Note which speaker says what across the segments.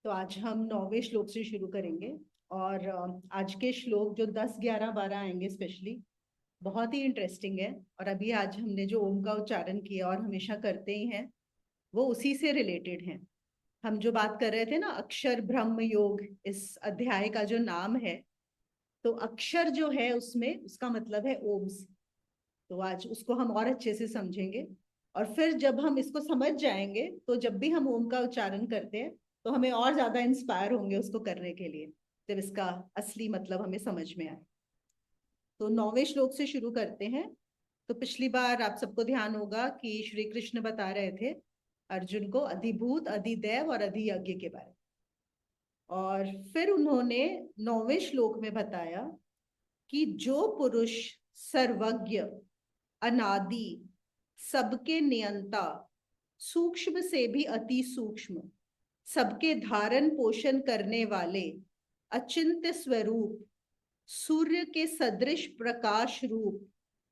Speaker 1: तो आज हम 9वें श्लोक से शुरू करेंगे। और आज के श्लोक जो 10, 11, 12 आएंगे स्पेशली बहुत ही इंटरेस्टिंग है। और अभी आज हमने जो ओम का उच्चारण किया और हमेशा करते ही हैं, वो उसी से रिलेटेड हैं। हम जो बात कर रहे थे ना, अक्षर ब्रह्म योग, इस अध्याय का जो नाम है, तो अक्षर जो है उसमें उसका मतलब है ओम से। तो आज उसको हम और अच्छे से समझेंगे। और फिर जब हम इसको समझ जाएंगे तो जब भी हम ओम का उच्चारण करते हैं तो हमें और ज्यादा इंस्पायर होंगे उसको करने के लिए, जब इसका असली मतलब हमें समझ में आए। तो 9वें श्लोक से शुरू करते हैं। तो पिछली बार आप सबको ध्यान होगा कि श्री कृष्ण बता रहे थे अर्जुन को अधिभूत, अधिदैव और अधियज्ञ के बारे में। और फिर उन्होंने 9वें श्लोक में बताया कि जो पुरुष सर्वज्ञ, अनादि, सबके नियंता, सूक्ष्म से भी अति सूक्ष्म, सबके धारण पोषण करने वाले, अचिंत्य स्वरूप, सूर्य के सदृश प्रकाश रूप,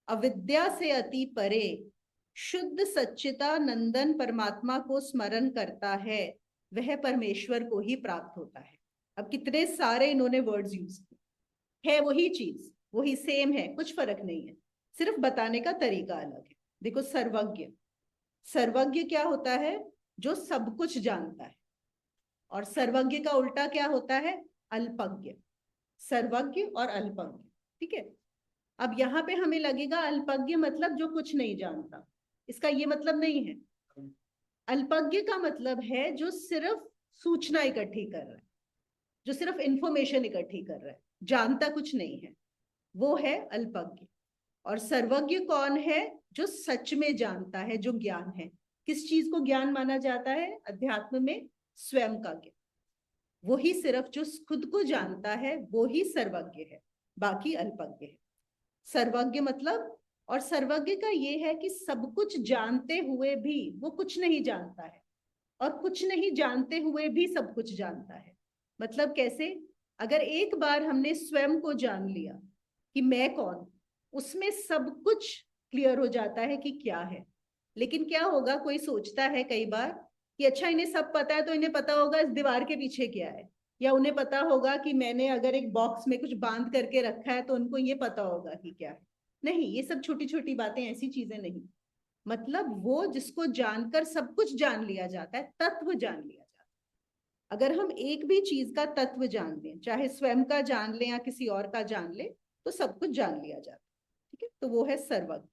Speaker 1: अविद्या से अति परे, शुद्ध सच्चिदानंदन परमात्मा को स्मरण करता है, वह परमेश्वर को ही प्राप्त होता है। अब कितने सारे इन्होंने वर्ड्स यूज किए, है वही चीज, वही सेम है, कुछ फर्क नहीं है, सिर्फ बताने का तरीका अलग है। देखो, सर्वज्ञ, सर्वज्ञ क्या होता है? जो सब कुछ जानता है। और सर्वज्ञ का उल्टा क्या होता है? अल्पज्ञ। सर्वज्ञ और अल्पज्ञ, ठीक है। अब यहाँ पे हमें लगेगा अल्पज्ञ मतलब जो कुछ नहीं जानता, इसका ये मतलब नहीं है। अल्पज्ञ का मतलब है जो सिर्फ सूचना इकट्ठी कर रहा है, जो सिर्फ इंफॉर्मेशन इकट्ठी कर रहा है, जानता कुछ नहीं है, वो है अल्पज्ञ। और सर्वज्ञ कौन है? जो सच में जानता है, जो ज्ञान है। किस चीज को ज्ञान माना जाता है अध्यात्म में? स्वयं का ज्ञान। वो ही सिर्फ जो खुद को जानता है वो ही सर्वज्ञ है, बाकी अल्पज्ञ है। सर्वज्ञ मतलब, और सर्वज्ञ का ये है कि सब कुछ जानते हुए भी वो कुछ नहीं जानता है, और कुछ नहीं जानते हुए भी सब कुछ जानता है। मतलब कैसे? अगर एक बार हमने स्वयं को जान लिया कि मैं कौन, उसमें सब कुछ क्लियर हो जाता है कि क्या है। लेकिन क्या होगा, कोई सोचता है कई बार कि अच्छा इन्हें सब पता है तो इन्हें पता होगा इस दीवार के पीछे क्या है, या उन्हें पता होगा कि मैंने अगर एक बॉक्स में कुछ बांध करके रखा है तो उनको ये पता होगा कि क्या है। नहीं, ये सब छोटी छोटी बातें, ऐसी चीजें नहीं। मतलब वो जिसको जानकर सब कुछ जान लिया जाता है, तत्व जान लिया जाता है। अगर हम एक भी चीज का तत्व जान लें, चाहे स्वयं का जान लें या किसी और का जान लें, तो सब कुछ जान लिया जाता है, ठीक है। तो वो है सर्वज्ञ।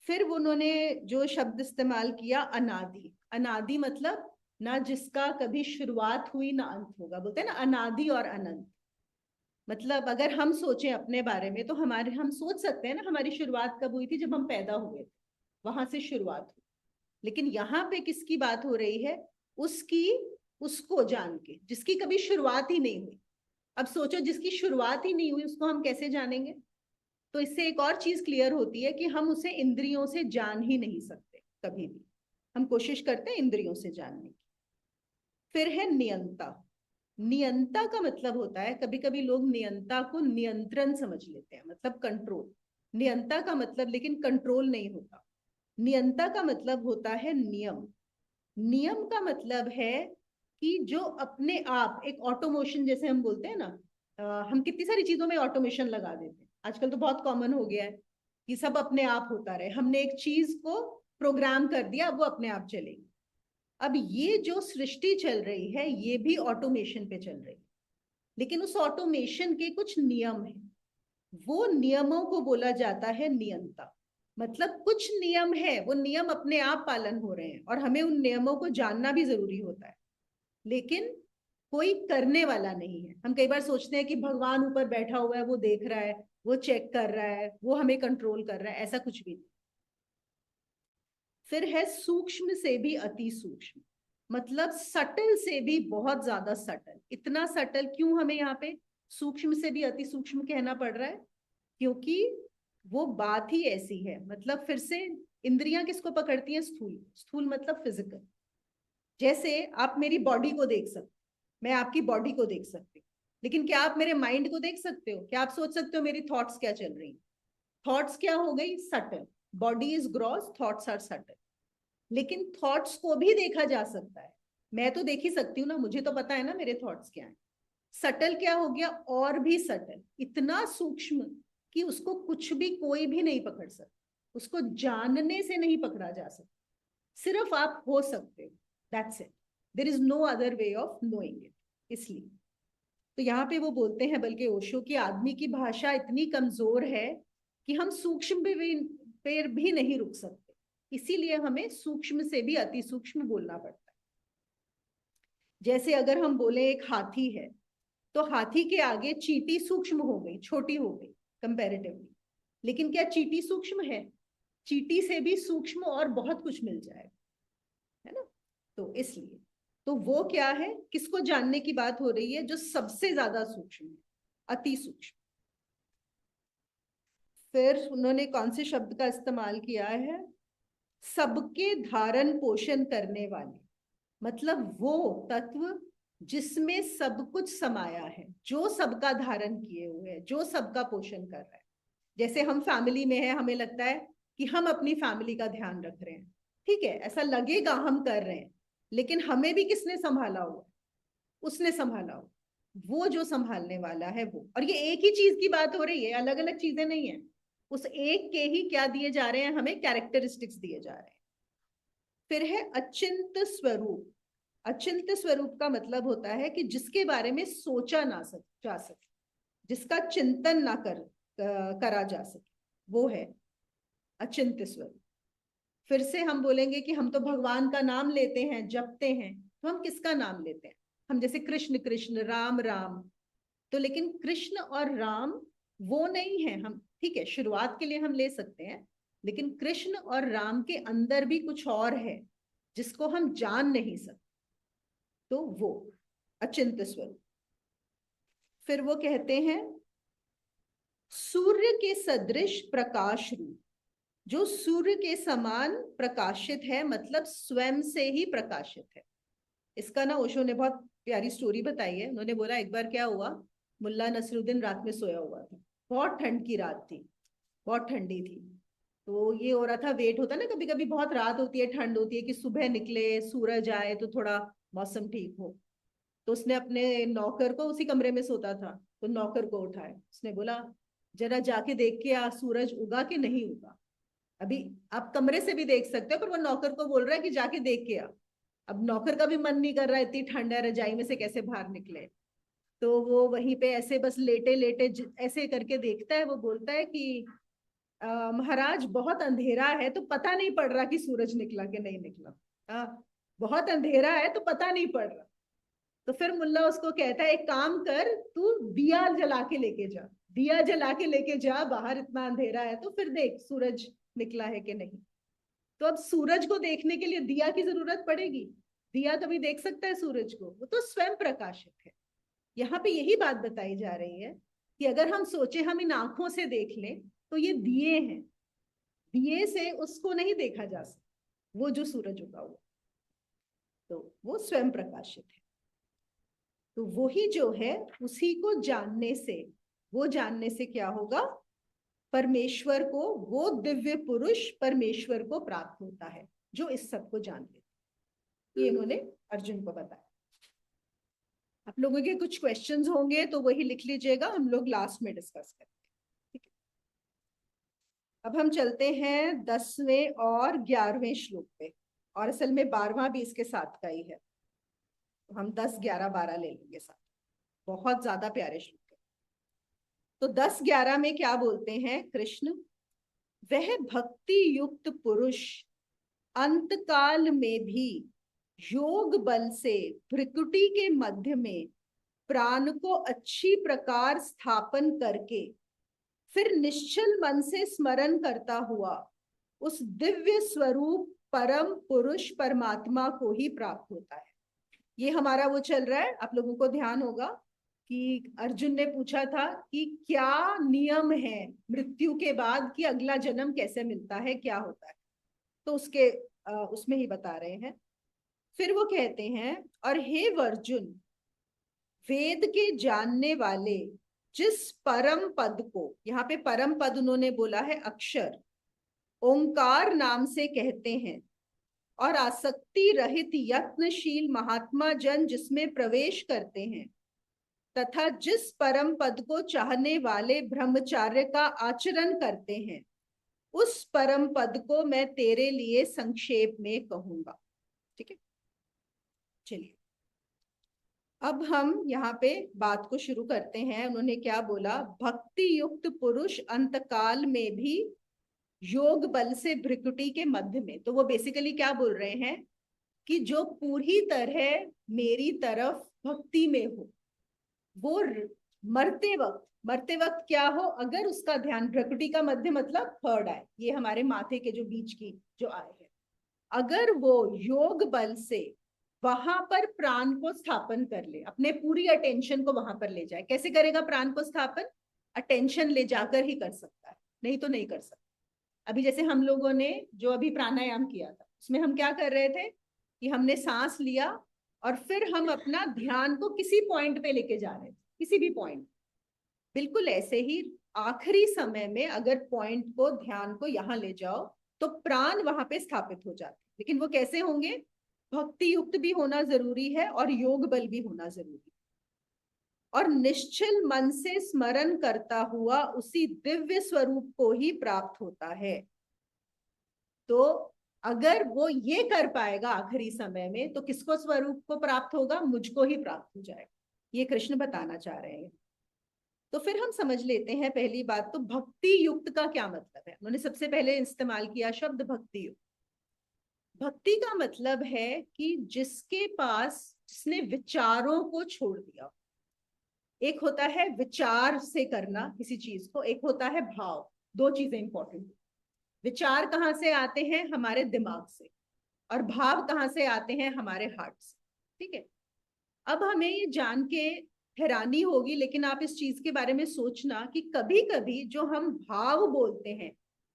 Speaker 1: फिर उन्होंने जो शब्द इस्तेमाल किया, अनादि। अनादि मतलब ना जिसका कभी शुरुआत हुई ना अंत होगा, बोलते हैं ना अनादि और अनंत। मतलब अगर हम सोचें अपने बारे में तो हम सोच सकते हैं ना हमारी शुरुआत कब हुई थी, जब हम पैदा हुए थे, वहां से शुरुआत हुई। लेकिन यहाँ पे किसकी बात हो रही है? उसकी, उसको जान के, जिसकी कभी शुरुआत ही नहीं हुई। अब सोचो, जिसकी शुरुआत ही नहीं हुई उसको हम कैसे जानेंगे? तो इससे एक और चीज क्लियर होती है कि हम उसे इंद्रियों से जान ही नहीं सकते कभी भी। हम कोशिश करते हैं इंद्रियों से जानने की। फिर है नियंता। नियंता का मतलब होता है, कभी कभी लोग नियंता को नियंत्रण समझ लेते हैं, मतलब कंट्रोल। नियंता का मतलब लेकिन कंट्रोल नहीं होता। नियंता का मतलब होता है नियम। नियम का मतलब है कि जो अपने आप, एक ऑटोमेशन जैसे हम बोलते हैं ना, हम कितनी सारी चीजों में ऑटोमेशन लगा देते हैं आजकल, तो बहुत कॉमन हो गया है कि सब अपने आप होता रहे। हमने एक चीज को प्रोग्राम कर दिया, अब वो अपने आप चलेगी। अब ये जो सृष्टि चल रही है ये भी ऑटोमेशन पे चल रही है, लेकिन उस ऑटोमेशन के कुछ नियम हैं। वो नियमों को बोला जाता है नियंता। मतलब कुछ नियम है, वो नियम अपने आप पालन हो रहे हैं और हमें उन नियमों को जानना भी जरूरी होता है, लेकिन कोई करने वाला नहीं है। हम कई बार सोचते हैं कि भगवान ऊपर बैठा हुआ है, वो देख रहा है, वो चेक कर रहा है, वो हमें कंट्रोल कर रहा है, ऐसा कुछ भी नहीं। फिर है सूक्ष्म से भी अति सूक्ष्म। मतलब सटल से भी बहुत ज्यादा सटल। इतना सटल क्यों हमें यहाँ पे सूक्ष्म से भी अति सूक्ष्म कहना पड़ रहा है? क्योंकि वो बात ही ऐसी है। मतलब फिर से, इंद्रियां किसको पकड़ती हैं? स्थूल। स्थूल मतलब फिजिकल। जैसे आप मेरी बॉडी को देख सकते, मैं आपकी बॉडी को देख सकती हूँ, लेकिन क्या आप मेरे माइंड को देख सकते हो? क्या आप सोच सकते हो मेरी थॉट्स क्या चल रही? थॉट्स क्या हो गई? Subtle. Body is gross, thoughts are subtle. लेकिन थॉट्स को भी देखा जा सकता है, मैं तो देख ही सकती हूँ ना, मुझे तो पता है ना मेरे थॉट्स क्या हैं। सटल क्या हो गया, और भी सटल, इतना सूक्ष्म कि उसको कुछ भी कोई भी नहीं पकड़ सकता, उसको जानने से नहीं पकड़ा जा सकता, सिर्फ आप हो सकते हो, that's it, there is no other way of knowing it. इसलिए तो यहाँ पे वो बोलते हैं, बल्कि ओशो, की आदमी की भाषा इतनी कमजोर है कि हम सूक्ष्म पे भी नहीं रुक सकते, इसीलिए हमें सूक्ष्म से भी अति सूक्ष्म बोलना पड़ता है। जैसे अगर हम बोले एक हाथी है, तो हाथी के आगे चींटी सूक्ष्म हो गई, छोटी हो गई कंपैरेटिवली, लेकिन क्या चींटी सूक्ष्म है? चींटी से भी सूक्ष्म और बहुत कुछ मिल जाएगा, है ना। तो इसलिए तो वो क्या है, किसको जानने की बात हो रही है? जो सबसे ज्यादा सूक्ष्म है, अति सूक्ष्म। फिर उन्होंने कौन से शब्द का इस्तेमाल किया है? सबके धारण पोषण करने वाले, मतलब वो तत्व जिसमें सब कुछ समाया है, जो सबका धारण किए हुए है, जो सबका पोषण कर रहा है। जैसे हम फैमिली में है, हमें लगता है कि हम अपनी फैमिली का ध्यान रख रहे हैं, ठीक है, ऐसा लगेगा हम कर रहे हैं, लेकिन हमें भी किसने संभाला हुआ? उसने संभाला हुआ, वो जो संभालने वाला है वो। और ये एक ही चीज की बात हो रही है, अलग अलग चीजें नहीं है। उस एक के ही क्या दिए जा रहे हैं हमें? कैरेक्टरिस्टिक्स दिए जा रहे हैं। फिर है अचिंत स्वरूप। अचिंत स्वरूप का मतलब होता है कि जिसके बारे में सोचा ना जा सके, जिसका चिंतन ना करा जा सके, वो है अचिंत स्वरूप। फिर से हम बोलेंगे कि हम तो भगवान का नाम लेते हैं, जपते हैं, तो हम किसका नाम लेते हैं? हम जैसे कृष्ण कृष्ण, राम राम, तो लेकिन कृष्ण और राम वो नहीं है। हम ठीक है, शुरुआत के लिए हम ले सकते हैं, लेकिन कृष्ण और राम के अंदर भी कुछ और है जिसको हम जान नहीं सकते, तो वो अचिंत स्वरूप। फिर वो कहते हैं सूर्य के सदृश प्रकाश रूप, जो सूर्य के समान प्रकाशित है, मतलब स्वयं से ही प्रकाशित है। इसका ना ओशो ने बहुत प्यारी स्टोरी बताई है। उन्होंने बोला एक बार क्या हुआ, मुल्ला नसरुद्दीन रात में सोया हुआ था, बहुत ठंड की रात थी, बहुत ठंडी थी। तो ये हो रहा था, वेट होता ना, कभी कभी बहुत रात होती है, ठंड होती है, कि सुबह निकले, सूरज आए तो थोड़ा मौसम ठीक हो। तो उसने अपने नौकर को, उसी कमरे में सोता था, तो नौकर को उठाया, उसने बोला जरा जाके देख के आ, सूरज उगा कि नहीं उगा। अभी आप कमरे से भी देख सकते हो, पर वो नौकर को बोल रहा है कि जाके देख के आ। अब नौकर का भी मन नहीं कर रहा है, इतनी ठंड है, रजाई में से कैसे बाहर निकले। तो वो वहीं पे ऐसे बस लेटे लेटे ऐसे करके देखता है, वो बोलता है कि महाराज बहुत अंधेरा है, तो पता नहीं पड़ रहा कि सूरज निकला कि नहीं निकला। बहुत अंधेरा है तो पता नहीं पड़ रहा। तो फिर मुल्ला उसको कहता है एक काम कर, तू दिया जला के लेके जा, दिया जला के लेके जा बाहर, इतना अंधेरा है तो फिर देख सूरज निकला है कि नहीं। तो अब सूरज को देखने के लिए दिया की जरूरत पड़ेगी? दिया कभी देख सकता है सूरज को? वो तो स्वयं प्रकाशित है। यहाँ पे यही बात बताई जा रही है कि अगर हम सोचे हम इन आंखों से देख लें, तो ये दिए हैं, दिए से उसको नहीं देखा जा सकता, वो जो सूरज उगा हुआ, तो वो स्वयं प्रकाशित है। तो वही जो है, उसी को जानने से, वो जानने से क्या होगा? परमेश्वर को, वो दिव्य पुरुष परमेश्वर को प्राप्त होता है जो इस सब को जान लेते। ये इन्होंने अर्जुन को बताया। आप लोगों के कुछ क्वेश्चंस होंगे तो वही लिख लीजिएगा, हम लोग लास्ट में डिस्कस करेंगे, ठीक है। अब हम चलते हैं 10वें और 11वें श्लोक पे, और असल में 12वां भी इसके साथ का ही है, तो हम 10, 11, 12 ले लेंगे साथ। बहुत ज्यादा प्यारे श्लोक है। तो 10, 11 में क्या बोलते हैं कृष्ण? वह भक्ति युक्त पुरुष अंतकाल में भी योग बल से भृकुटी के मध्य में प्राण को अच्छी प्रकार स्थापन करके फिर निश्चल मन से स्मरण करता हुआ उस दिव्य स्वरूप परम पुरुष परमात्मा को ही प्राप्त होता है। ये हमारा वो चल रहा है, आप लोगों को ध्यान होगा कि अर्जुन ने पूछा था कि क्या नियम है मृत्यु के बाद, कि अगला जन्म कैसे मिलता है, क्या होता है, तो उसके उसमें ही बता रहे हैं। फिर वो कहते हैं, और हे अर्जुन, वेद के जानने वाले जिस परम पद को, यहाँ पे परम पद उन्होंने बोला है अक्षर, ओंकार नाम से कहते हैं, और आसक्ति रहित यत्नशील महात्मा जन जिसमें प्रवेश करते हैं तथा जिस परम पद को चाहने वाले ब्रह्मचार्य का आचरण करते हैं, उस परम पद को मैं तेरे लिए संक्षेप में कहूंगा। ठीक है, चलिए अब हम यहाँ पे बात को शुरू करते हैं। उन्होंने क्या बोला, भक्ति युक्त पुरुष अंतकाल में भी योग बल से भ्रिकुटी के मध्य में। तो वो बेसिकली क्या बोल रहे हैं कि जो पूरी तरह मेरी तरफ भक्ति में हो, वो मरते वक्त क्या हो, अगर उसका ध्यान, भ्रिकुटी का मध्य मतलब थर्ड आई, ये हमारे माथे के जो बीच की जो आय है, अगर वो योग बल से वहां पर प्राण को स्थापन कर ले, अपने पूरी अटेंशन को वहां पर ले जाए। कैसे करेगा प्राण को स्थापन? अटेंशन ले जाकर ही कर सकता है, नहीं तो नहीं कर सकता। अभी जैसे हम लोगों ने जो अभी प्राणायाम किया था, उसमें हम क्या कर रहे थे कि हमने सांस लिया और फिर हम अपना ध्यान को किसी पॉइंट पे लेके जा रहे थे, किसी भी पॉइंट। बिल्कुल ऐसे ही आखिरी समय में अगर पॉइंट को, ध्यान को यहां ले जाओ तो प्राण वहां पे स्थापित हो जाते। लेकिन वो कैसे होंगे? भक्ति युक्त भी होना जरूरी है और योग बल भी होना जरूरी है। और निश्चल मन से स्मरण करता हुआ उसी दिव्य स्वरूप को ही प्राप्त होता है। तो अगर वो ये कर पाएगा आखिरी समय में, तो किसको स्वरूप को प्राप्त होगा? मुझको ही प्राप्त हो जाएगा। ये कृष्ण बताना चाह रहे हैं। तो फिर हम समझ लेते हैं पहली बात तो भक्ति युक्त का क्या मतलब है। उन्होंने सबसे पहले इस्तेमाल किया शब्द भक्ति युक्त। भक्ति का मतलब है कि जिसके पास, जिसने विचारों को छोड़ दिया। एक होता है विचार से करना किसी चीज को, एक होता है भाव। दो चीजें इंपॉर्टेंट। विचार कहाँ से आते हैं? हमारे दिमाग से। और भाव कहाँ से आते हैं? हमारे हार्ट से। ठीक है, अब हमें ये जान के हैरानी होगी, लेकिन आप इस चीज के बारे में सोचना कि कभी कभी जो हम भाव बोलते हैं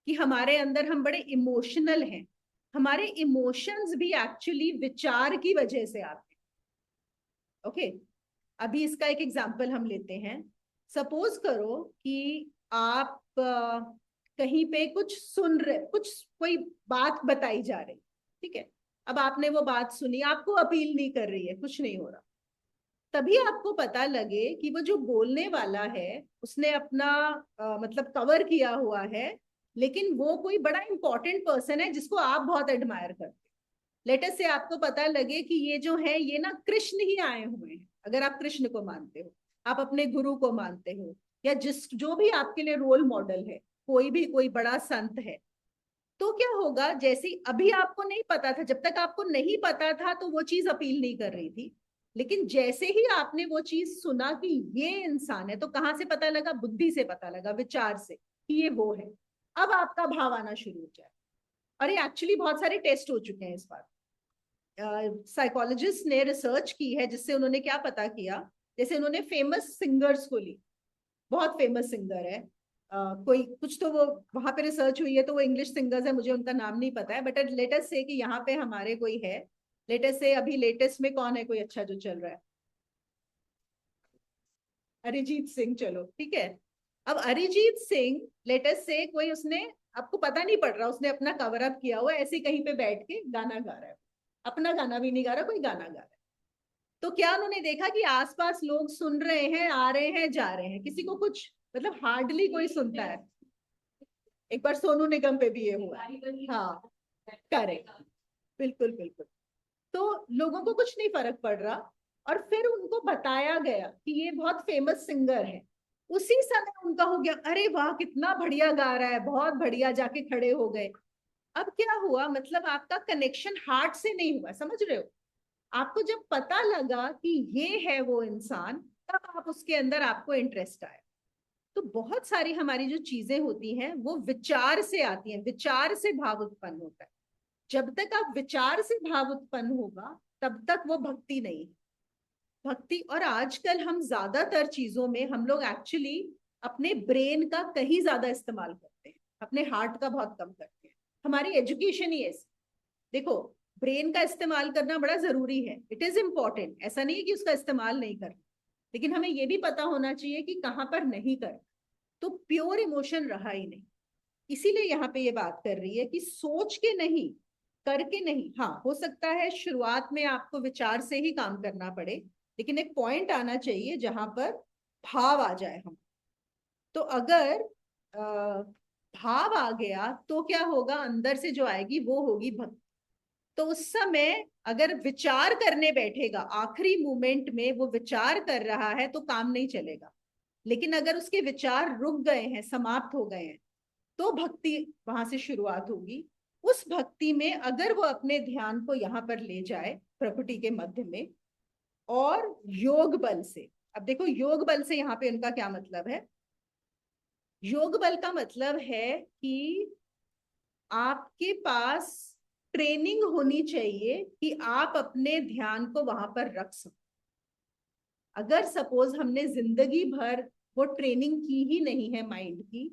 Speaker 1: कि हमारे अंदर हम बड़े इमोशनल हैं, हमारे इमोशंस भी एक्चुअली विचार की वजह से आते हैं। ओके, अभी इसका एक एग्जांपल हम लेते हैं। सपोज करो कि आप कहीं पे कुछ सुन रहे, कुछ कोई बात बताई जा रही, ठीक है। अब आपने वो बात सुनी, आपको अपील नहीं कर रही है, कुछ नहीं हो रहा। तभी आपको पता लगे कि वो जो बोलने वाला है उसने अपना मतलब कवर किया हुआ है, लेकिन वो कोई बड़ा इंपॉर्टेंट पर्सन है जिसको आप बहुत एडमायर करते हैं। लेटर से आपको पता लगे कि ये जो है ये ना कृष्ण ही आए हुए हैं। अगर आप कृष्ण को मानते हो, आप अपने गुरु को मानते हो, या जिस जो भी आपके लिए रोल मॉडल है, कोई भी कोई बड़ा संत है, तो क्या होगा? जैसे अभी आपको नहीं पता था, जब तक आपको नहीं पता था तो वो चीज अपील नहीं कर रही थी। लेकिन जैसे ही आपने वो चीज सुना कि ये इंसान है, तो कहाँ से पता लगा? बुद्धि से पता लगा, विचार से कि ये वो है। अब आपका भाव आना शुरू हो जाए। और ये एक्चुअली बहुत सारे टेस्ट हो चुके हैं इस बार। साइकोलॉजिस्ट ने रिसर्च की है, जिससे उन्होंने क्या पता किया, जैसे उन्होंने फेमस सिंगर्स को ली, बहुत फेमस सिंगर है, कोई कुछ तो वो वहां पे रिसर्च हुई है, तो वो इंग्लिश सिंगर्स है, मुझे उनका नाम नहीं पता है, बट लेटेस्ट से कि यहाँ पे हमारे कोई है। लेटेस्ट से अभी लेटेस्ट में कौन है कोई अच्छा जो चल रहा है? अरिजीत सिंह, चलो ठीक है। अब अरिजीत सिंह लेटेस्ट से कोई, उसने, आपको पता नहीं पड़ रहा, उसने अपना कवर अप किया हुआ ऐसे कहीं पे बैठ के गाना गा रहा है। अपना गाना भी नहीं गा रहा, कोई गाना गा रहा है। तो क्या उन्होंने देखा कि आसपास लोग सुन रहे हैं, आ रहे हैं, जा रहे हैं, किसी को कुछ, मतलब हार्डली कोई सुनता है। एक बार सोनू निगम पे भी ये हुआ। हाँ, करेक्ट, बिल्कुल बिल्कुल। तो लोगों को कुछ नहीं फर्क पड़ रहा। और फिर उनको बताया गया कि ये बहुत फेमस सिंगर है। उसी समय उनका हो गया, अरे वाह कितना बढ़िया गा रहा है, बहुत बढ़िया, जाके खड़े हो गए। अब क्या हुआ? मतलब आपका कनेक्शन हार्ट से नहीं हुआ, समझ रहे हो? आपको जब पता लगा कि ये है वो इंसान, तब आप उसके अंदर, आपको इंटरेस्ट आया। तो बहुत सारी हमारी जो चीजें होती हैं वो विचार से आती हैं, विचार से भाव उत्पन्न होता है। जब तक आप विचार से भाव उत्पन्न होगा, तब तक वो भक्ति नहीं। भक्ति, और आजकल हम ज्यादातर चीजों में हम लोग एक्चुअली अपने ब्रेन का कहीं ज्यादा इस्तेमाल करते हैं, अपने हार्ट का बहुत कम करते हैं। हमारी एजुकेशन ही ऐसी। देखो, ब्रेन का इस्तेमाल करना बड़ा जरूरी है, इट इज इम्पोर्टेंट, ऐसा नहीं है कि उसका इस्तेमाल नहीं करना। लेकिन हमें यह भी पता होना चाहिए कि कहाँ पर नहीं कर। तो प्योर इमोशन रहा ही नहीं। इसीलिए यहाँ पे ये बात कर रही है कि सोच के नहीं, करके नहीं, हाँ हो सकता है शुरुआत में आपको विचार से ही काम करना पड़े, लेकिन एक पॉइंट आना चाहिए जहां पर भाव आ जाए हम। तो अगर भाव आ गया तो क्या होगा, अंदर से जो आएगी वो होगी भक्ति। तो उस समय अगर विचार करने बैठेगा, आखिरी मोमेंट में वो विचार कर रहा है तो काम नहीं चलेगा। लेकिन अगर उसके विचार रुक गए हैं, समाप्त हो गए हैं, तो भक्ति वहां से शुरुआत होगी। उस भक्ति में अगर वो अपने ध्यान को यहाँ पर ले जाए प्रकृति के मध्य में, और योग बल से, अब देखो योग बल से यहाँ पे उनका क्या मतलब है। योग बल का मतलब है कि आपके पास ट्रेनिंग होनी चाहिए कि आप अपने ध्यान को वहां पर रख सको। अगर सपोज हमने जिंदगी भर वो ट्रेनिंग की ही नहीं है माइंड की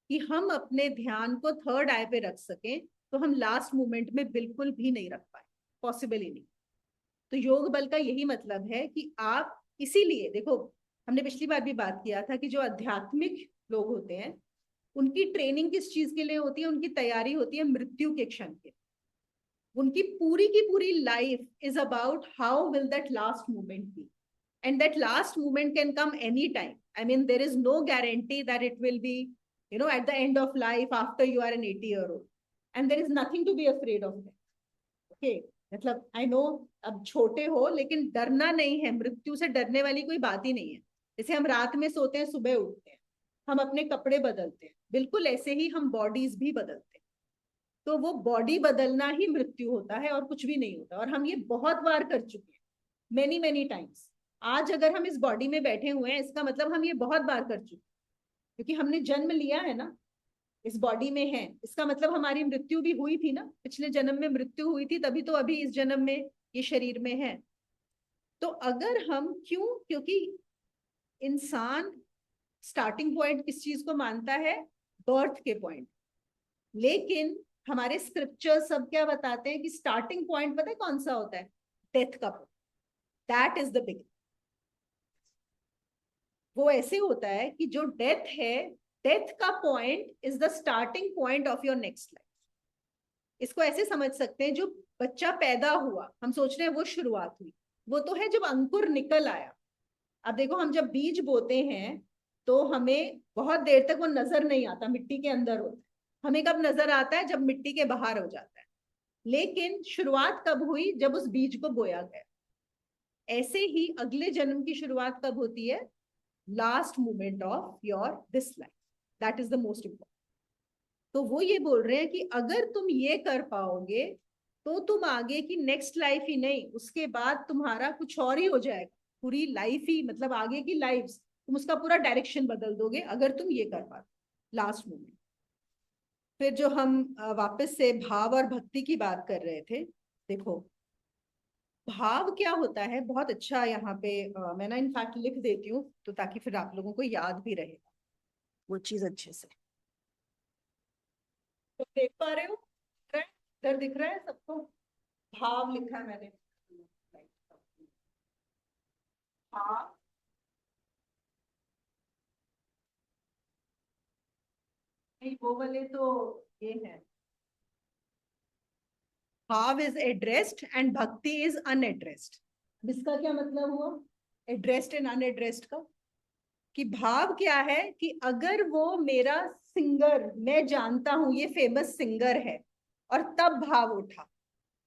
Speaker 1: कि हम अपने ध्यान को थर्ड आई पे रख सकें, तो हम लास्ट मोमेंट में बिल्कुल भी नहीं रख पाए, पॉसिबल ही नहीं। तो योग बल का यही मतलब है कि आप, इसीलिए देखो हमने पिछली बार भी बात किया था कि जो आध्यात्मिक लोग होते हैं उनकी ट्रेनिंग किस चीज के लिए होती है, उनकी तैयारी होती है मृत्यु के क्षण के। उनकी पूरी की पूरी life is about how will that last moment be, and that last moment can come anytime. I mean, there is no guarantee that it will be, at the end of life after you are an 80-year-old, and there is nothing to be afraid of that. Okay, मतलब I know अब छोटे हो लेकिन डरना नहीं है, मृत्यु से डरने वाली कोई बात ही नहीं है। जैसे हम रात में सोते हैं, सुबह उठते हैं, हम अपने कपड़े बदलते हैं, बिल्कुल ऐसे ही हम बॉडीज भी बदलते हैं। तो वो बॉडी बदलना ही मृत्यु होता है और कुछ भी नहीं होता, और हम ये बहुत बार कर चुके हैं, मेनी मेनी टाइम्स। आज अगर हम इस बॉडी में बैठे हुए हैं, इसका मतलब हम ये बहुत बार कर चुके हैं, क्योंकि हमने जन्म लिया है ना, इस बॉडी में है, इसका मतलब हमारी मृत्यु भी हुई थी ना, पिछले जन्म में मृत्यु हुई थी, तभी तो अभी इस जन्म में ये शरीर में है। तो अगर हम, क्योंकि इंसान स्टार्टिंग पॉइंट किस चीज को मानता है, बर्थ के पॉइंट। लेकिन हमारे स्क्रिप्चर सब क्या बताते हैं कि स्टार्टिंग पॉइंट पता है कौन सा होता है, डेथ का point. That is the beginning. वो ऐसे होता है कि जो डेथ है, डेथ का point is the starting point of your next life. इसको ऐसे समझ सकते हैं, जो बच्चा पैदा हुआ हम सोच रहे हैं वो शुरुआत हुई, वो तो है जब अंकुर निकल आया। अब देखो हम जब बीज बोते हैं तो हमें बहुत देर तक वो नजर नहीं आता, मिट्टी के अंदर होता है। हमें कब नजर आता है, जब मिट्टी के बाहर हो जाता है। लेकिन शुरुआत कब हुई, जब उस बीज को बोया गया। ऐसे ही अगले जन्म की शुरुआत कब होती है, last moment of your this life, that is the most important. तो वो ये बोल रहे हैं कि अगर तुम ये कर पाओगे तो तुम आगे की नेक्स्ट लाइफ ही नहीं, उसके बाद तुम्हारा कुछ और ही हो जाएगा, पूरी लाइफ ही, मतलब आगे की लाइफ तुम उसका पूरा डायरेक्शन बदल दोगे अगर तुम ये कर पाओ लास्ट मोमेंट। फिर जो हम वापस से भाव और भक्ति की बात कर रहे थे, देखो भाव क्या होता है, बहुत अच्छा यहाँ पे मैं ना इनफैक्ट लिख देती हूँ तो ताकि फिर आप लोगों को याद भी रहे वो चीज अच्छे से। तो देख पा रहे हो, इधर दिख रहा है सबको, भाव लिखा है मैंने। भाव, नहीं वो वाले तो ये है, भाव इज एड्रेस्ड एंड भक्ति इज अनएड्रेस्ड। इसका क्या मतलब हुआ, एड्रेस्ड एंड अनएड्रेस्ड का, कि भाव क्या है कि अगर वो मेरा सिंगर, मैं जानता हूं ये फेमस सिंगर है, और तब भाव उठा,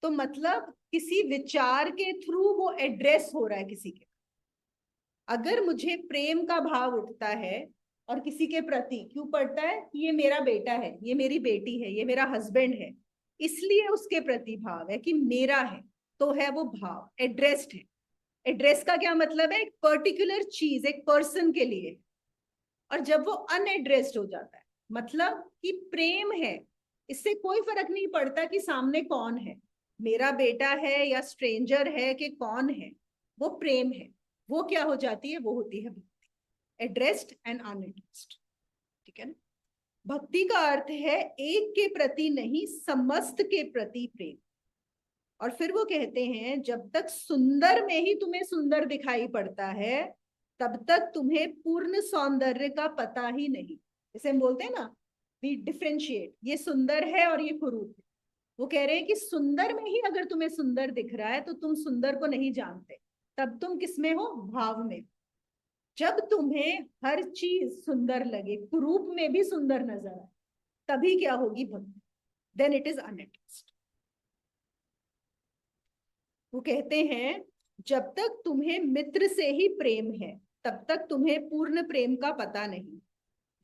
Speaker 1: तो मतलब किसी विचार के थ्रू वो एड्रेस हो रहा है किसी के। अगर मुझे प्रेम का भाव उठता है और किसी के प्रति क्यों पड़ता है कि ये मेरा बेटा है, ये मेरी बेटी है, ये मेरा हस्बैंड है, इसलिए उसके प्रति भाव है कि मेरा है, तो है वो भाव, एड्रेस्ड है। एड्रेस का क्या मतलब है, एक पर्टिकुलर चीज, एक पर्सन के लिए। और जब वो अनएड्रेस्ड हो जाता है, मतलब कि प्रेम है, इससे कोई फर्क नहीं पड़ता कि सामने कौन है, मेरा बेटा है या स्ट्रेंजर है कि कौन है, वो प्रेम है, वो क्या हो जाती है, वो होती है भक्ति, एड्रेस्ड एंड अनएड्रेस्ड। ठीक है ना। भक्ति का अर्थ है एक के प्रति नहीं, समस्त के प्रति प्रेम। और फिर वो कहते हैं जब तक सुंदर में ही तुम्हें सुंदर दिखाई पड़ता है, तब तक तुम्हें पूर्ण सौंदर्य का पता ही नहीं। जैसे हम बोलते हैं ना, वी डिफ्रेंशिएट, ये सुंदर है और ये कुरूप है। वो कह रहे हैं कि सुंदर में ही अगर तुम्हें सुंदर दिख रहा है तो तुम सुंदर को नहीं जानते, तब तुम किसमें हो, भाव में। जब तुम्हें हर चीज सुंदर लगे, कुरूप में भी सुंदर नजर आए, तभी क्या होगी, भक्ति। Then it is unattached. वो कहते हैं जब तक तुम्हें मित्र से ही प्रेम है, तब तक तुम्हें पूर्ण प्रेम का पता नहीं।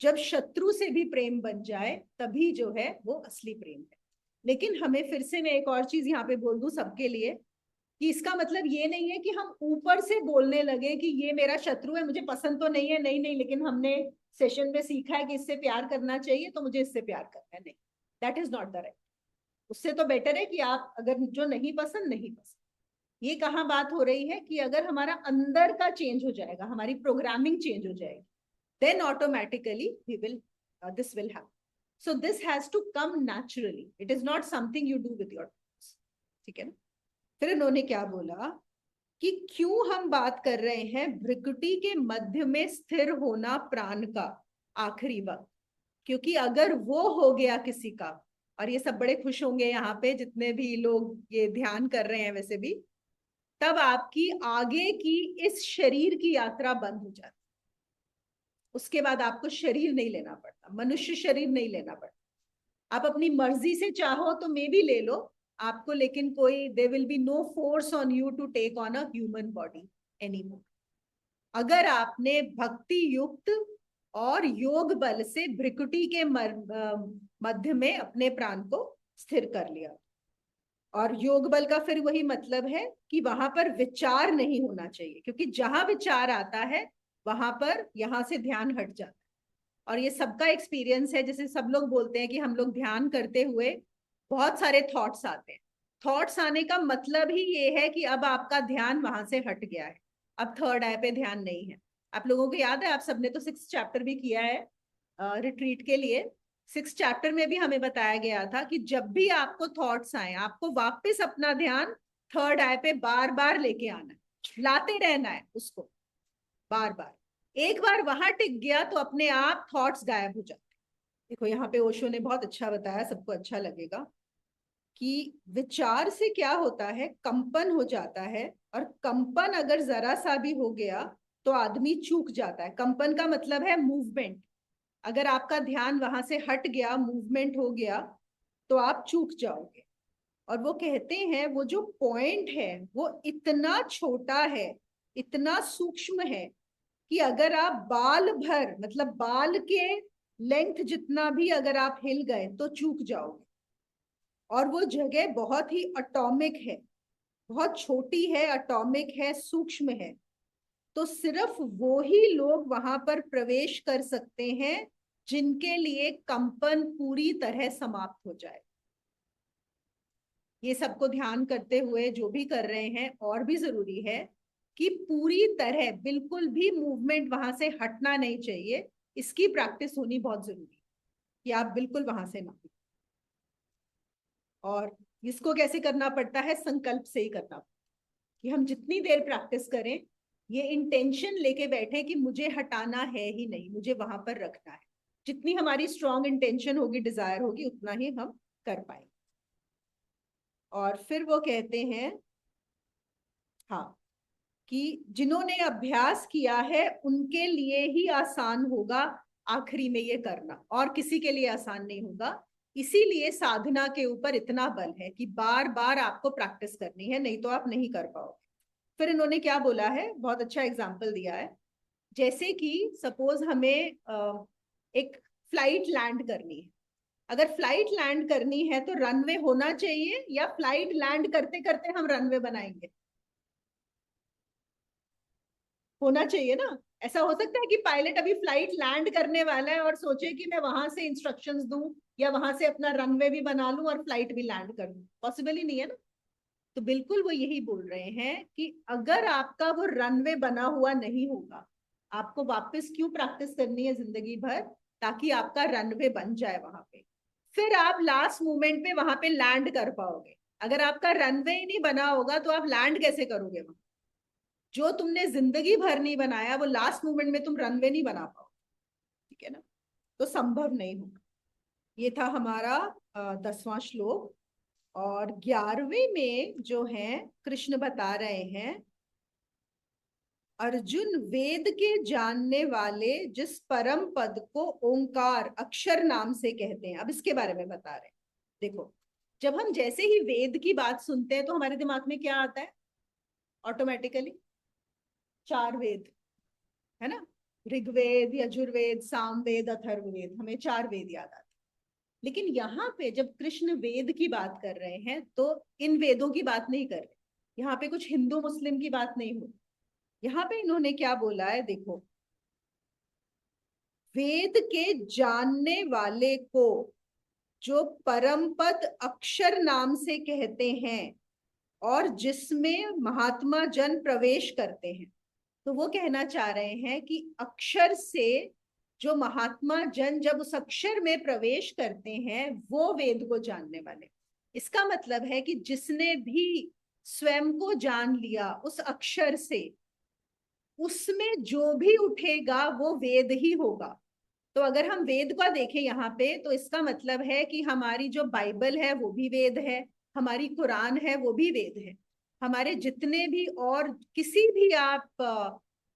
Speaker 1: जब शत्रु से भी प्रेम बन जाए, तभी जो है वो असली प्रेम है। लेकिन हमें फिर से, मैं एक और चीज यहाँ पे बोल दूं सबके लिए, कि इसका मतलब ये नहीं है कि हम ऊपर से बोलने लगे कि ये मेरा शत्रु है, मुझे पसंद तो नहीं है, नहीं नहीं, लेकिन हमने सेशन में सीखा है कि इससे प्यार करना चाहिए तो मुझे इससे प्यार करना है, नहीं, that is not the right. उससे तो बेटर है कि आप अगर जो नहीं पसंद, नहीं पसंद। ये कहाँ बात हो रही है कि अगर हमारा अंदर का चेंज हो जाएगा, हमारी प्रोग्रामिंग चेंज हो जाएगी, then automatically we will this will happen. So this has to come naturally. It is not something you do with your thoughts. ठीक है ना। फिर इन्होंने क्या बोला कि क्यों हम बात कर रहे हैं भ्रिकुटी के मध्य में स्थिर होना प्राण का आखिरी वक्त, क्योंकि अगर वो हो गया किसी का, और ये सब बड़े खुश होंगे यहाँ पे जितने भी लोग ये ध्यान कर रहे हैं वैसे भी, तब आपकी आगे की इस शरीर की यात्रा बंद हो जाती। उसके बाद आपको शरीर नहीं लेना पड़ता, मनुष्य शरीर नहीं लेना पड़ता। आप अपनी मर्जी से चाहो तो मे भी ले लो आपको, लेकिन कोई there will be no force on you to take on a human body any more. अगर आपने भक्ति युक्त और योग बल से भ्रिकुटी के मध्य में अपने प्राण को स्थिर कर लिया। और योग बल का फिर वही मतलब है कि वहां पर विचार नहीं होना चाहिए, क्योंकि जहां विचार आता है वहां पर यहां से ध्यान हट जाता है। और ये सबका एक्सपीरियंस है, जैसे सब लोग बोलते हैं कि हम लोग ध्यान करते हुए बहुत सारे थॉट्स आते हैं। थॉट्स आने का मतलब ही ये है कि अब आपका ध्यान वहां से हट गया है, अब थर्ड आई पे ध्यान नहीं है। आप लोगों को याद है, आप सबने तो 6th चैप्टर भी किया है रिट्रीट के लिए। 6th चैप्टर में भी हमें बताया गया था कि जब भी आपको थॉट्स आए, आपको वापस अपना ध्यान थर्ड आई पे बार बार लेके आना है, लाते रहना है उसको बार बार। एक बार वहां टिक गया तो अपने आप थॉट्स गायब हो जाते हैं। देखो यहाँ पे ओशो ने बहुत अच्छा बताया, सबको अच्छा लगेगा, कि विचार से क्या होता है, कंपन हो जाता है। और कंपन अगर जरा सा भी हो गया तो आदमी चूक जाता है। कंपन का मतलब है मूवमेंट। अगर आपका ध्यान वहां से हट गया, मूवमेंट हो गया, तो आप चूक जाओगे। और वो कहते हैं वो जो पॉइंट है वो इतना छोटा है, इतना सूक्ष्म है, कि अगर आप बाल भर, मतलब बाल के लेंथ जितना भी अगर आप हिल गए तो चूक जाओगे। और वो जगह बहुत ही अटोमिक है, बहुत छोटी है, अटोमिक है, सूक्ष्म है। तो सिर्फ वो ही लोग वहां पर प्रवेश कर सकते हैं जिनके लिए कंपन पूरी तरह समाप्त हो जाए। ये सबको ध्यान करते हुए जो भी कर रहे हैं, और भी जरूरी है कि पूरी तरह बिल्कुल भी मूवमेंट वहां से हटना नहीं चाहिए। इसकी प्रैक्टिस होनी बहुत जरूरी है कि आप बिल्कुल वहां से ना। और इसको कैसे करना पड़ता है, संकल्प से ही करना पड़ता है। कि हम जितनी देर प्रैक्टिस करें, ये इंटेंशन लेके बैठे कि मुझे हटाना है ही नहीं, मुझे वहां पर रखना है। जितनी हमारी स्ट्रॉन्ग इंटेंशन होगी, डिजायर होगी, उतना ही हम कर पाएंगे। और फिर वो कहते हैं, हाँ, कि जिन्होंने अभ्यास किया है उनके लिए ही आसान होगा आखिरी में ये करना, और किसी के लिए आसान नहीं होगा। इसीलिए साधना के ऊपर इतना बल है कि बार बार आपको प्रैक्टिस करनी है, नहीं तो आप नहीं कर पाओगे। फिर इन्होंने क्या बोला है, बहुत अच्छा एग्जाम्पल दिया है। जैसे कि सपोज हमें एक फ्लाइट लैंड करनी है। अगर फ्लाइट लैंड करनी है तो रनवे होना चाहिए, या फ्लाइट लैंड करते करते हम रनवे बनाएंगे? होना चाहिए ना। ऐसा हो सकता है कि पायलट अभी फ्लाइट लैंड करने वाला है और सोचे कि मैं वहां से इंस्ट्रक्शंस दूं, या वहां से अपना रनवे भी बना लूं और फ्लाइट भी लैंड कर दूं? पॉसिबल ही नहीं है ना। तो बिल्कुल वो यही बोल रहे हैं कि अगर आपका वो रनवे बना हुआ नहीं होगा, आपको वापस क्यों प्रैक्टिस करनी है जिंदगी भर, ताकि आपका रनवे बन जाए वहां पे। फिर आप लास्ट मोमेंट पे वहां पे लैंड कर पाओगे। अगर आपका रनवे ही नहीं बना होगा तो आप लैंड कैसे करोगे वहां? जो तुमने जिंदगी भर नहीं बनाया, वो लास्ट मोमेंट में तुम रनवे नहीं बना पाओ। ठीक है ना। तो संभव नहीं होगा। ये था हमारा 10वां श्लोक। और 11वें में जो है कृष्ण बता रहे हैं, अर्जुन वेद के जानने वाले जिस परम पद को ओंकार अक्षर नाम से कहते हैं। अब इसके बारे में बता रहे हैं। देखो, जब हम जैसे ही वेद की बात सुनते हैं तो हमारे दिमाग में क्या आता है ऑटोमेटिकली? 4 वेद, है ना? ऋग्वेद, यजुर्वेद, सामवेद, अथर्ववेद, हमें 4 वेद याद आते हैं। लेकिन यहाँ पे जब कृष्ण वेद की बात कर रहे हैं तो इन वेदों की बात नहीं कर रहे, यहाँ पे कुछ हिंदू मुस्लिम की बात नहीं हो। यहाँ पे इन्होंने क्या बोला है, देखो, वेद के जानने वाले को जो परम पद अक्षर नाम से कहते हैं और जिसमें महात्मा जन प्रवेश करते हैं। तो वो कहना चाह रहे हैं कि अक्षर से जो महात्मा जन जब उस अक्षर में प्रवेश करते हैं वो वेद को जानने वाले। इसका मतलब है कि जिसने भी स्वयं को जान लिया उस अक्षर से, उसमें जो भी उठेगा वो वेद ही होगा। तो अगर हम वेद को देखें यहाँ पे तो इसका मतलब है कि हमारी जो बाइबल है वो भी वेद है, हमारी कुरान है वो भी वेद है, हमारे जितने भी और किसी भी आप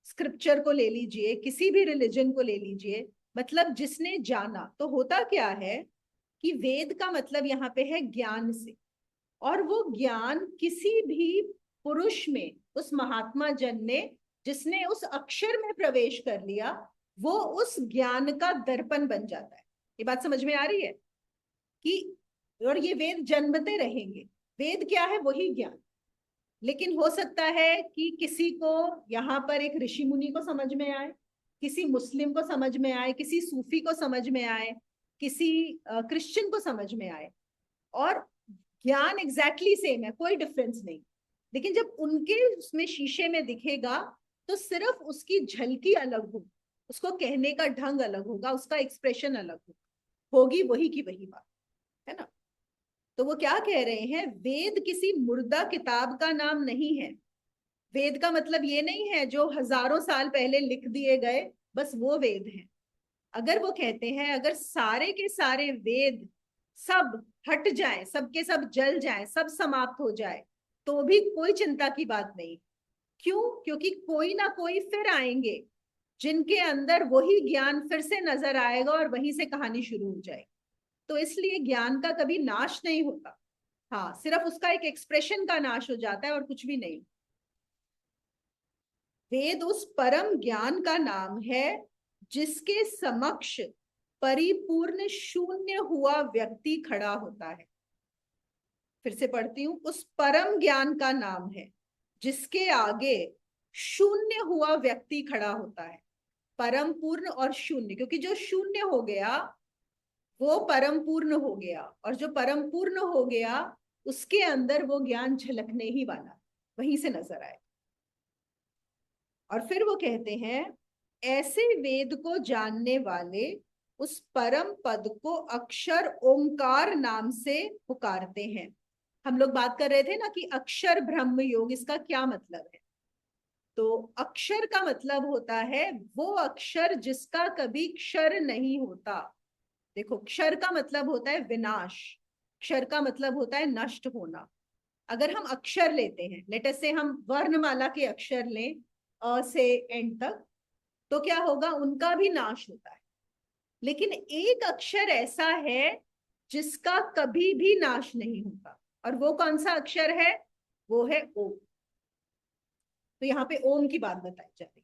Speaker 1: स्क्रिप्चर को ले लीजिए, किसी भी रिलीजन को ले लीजिए, मतलब जिसने जाना। तो होता क्या है कि वेद का मतलब यहाँ पे है ज्ञान से, और वो ज्ञान किसी भी पुरुष में, उस महात्मा जन ने जिसने उस अक्षर में प्रवेश कर लिया, वो उस ज्ञान का दर्पण बन जाता है। ये बात समझ में आ रही है कि, और ये वेद जन्मते रहेंगे। वेद क्या है? वही ज्ञान। लेकिन हो सकता है कि किसी को यहाँ पर एक ऋषि मुनि को समझ में आए, किसी मुस्लिम को समझ में आए, किसी सूफी को समझ में आए, किसी क्रिश्चियन को समझ में आए, और ज्ञान एग्जैक्टली सेम है, कोई डिफरेंस नहीं। लेकिन जब उनके उसमें शीशे में दिखेगा तो सिर्फ उसकी झलकी अलग होगी, उसको कहने का ढंग अलग होगा, उसका एक्सप्रेशन अलग होगा, होगी वही की वही बात, है ना? तो वो क्या कह रहे हैं, वेद किसी मुर्दा किताब का नाम नहीं है। वेद का मतलब ये नहीं है जो हजारों साल पहले लिख दिए गए बस वो वेद हैं। अगर वो कहते हैं अगर सारे के सारे वेद सब हट जाए, सबके सब जल जाए, सब समाप्त हो जाए, तो भी कोई चिंता की बात नहीं। क्यों? क्योंकि कोई ना कोई फिर आएंगे जिनके अंदर वही ज्ञान फिर से नजर आएगा और वहीं से कहानी शुरू हो जाएगी। तो इसलिए ज्ञान का कभी नाश नहीं होता। हाँ, सिर्फ उसका एक एक्सप्रेशन का नाश हो जाता है और कुछ भी नहीं। वेद उस परम ज्ञान का नाम है जिसके समक्ष परिपूर्ण शून्य हुआ व्यक्ति खड़ा होता है। फिर से पढ़ती हूं, उस परम ज्ञान का नाम है जिसके आगे शून्य हुआ व्यक्ति खड़ा होता है। परम पूर्ण और शून्य, क्योंकि जो शून्य हो गया वो परम पूर्ण हो गया, और जो परम पूर्ण हो गया उसके अंदर वो ज्ञान झलकने ही वाला, वहीं से नजर आए। और फिर वो कहते हैं ऐसे वेद को जानने वाले उस परम पद को अक्षर ओंकार नाम से पुकारते हैं। हम लोग बात कर रहे थे ना कि अक्षर ब्रह्म योग, इसका क्या मतलब है? तो अक्षर का मतलब होता है वो अक्षर जिसका कभी क्षर नहीं होता। देखो, क्षर का मतलब होता है विनाश, क्षर का मतलब होता है नष्ट होना। अगर हम अक्षर लेते हैं, लेट अस से हम वर्णमाला के अक्षर लें अ से एंड तक, तो क्या होगा? उनका भी नाश होता है। लेकिन एक अक्षर ऐसा है जिसका कभी भी नाश नहीं होता, और वो कौन सा अक्षर है? वो है ओम। तो यहाँ पे ओम की बात बताई जा रही है।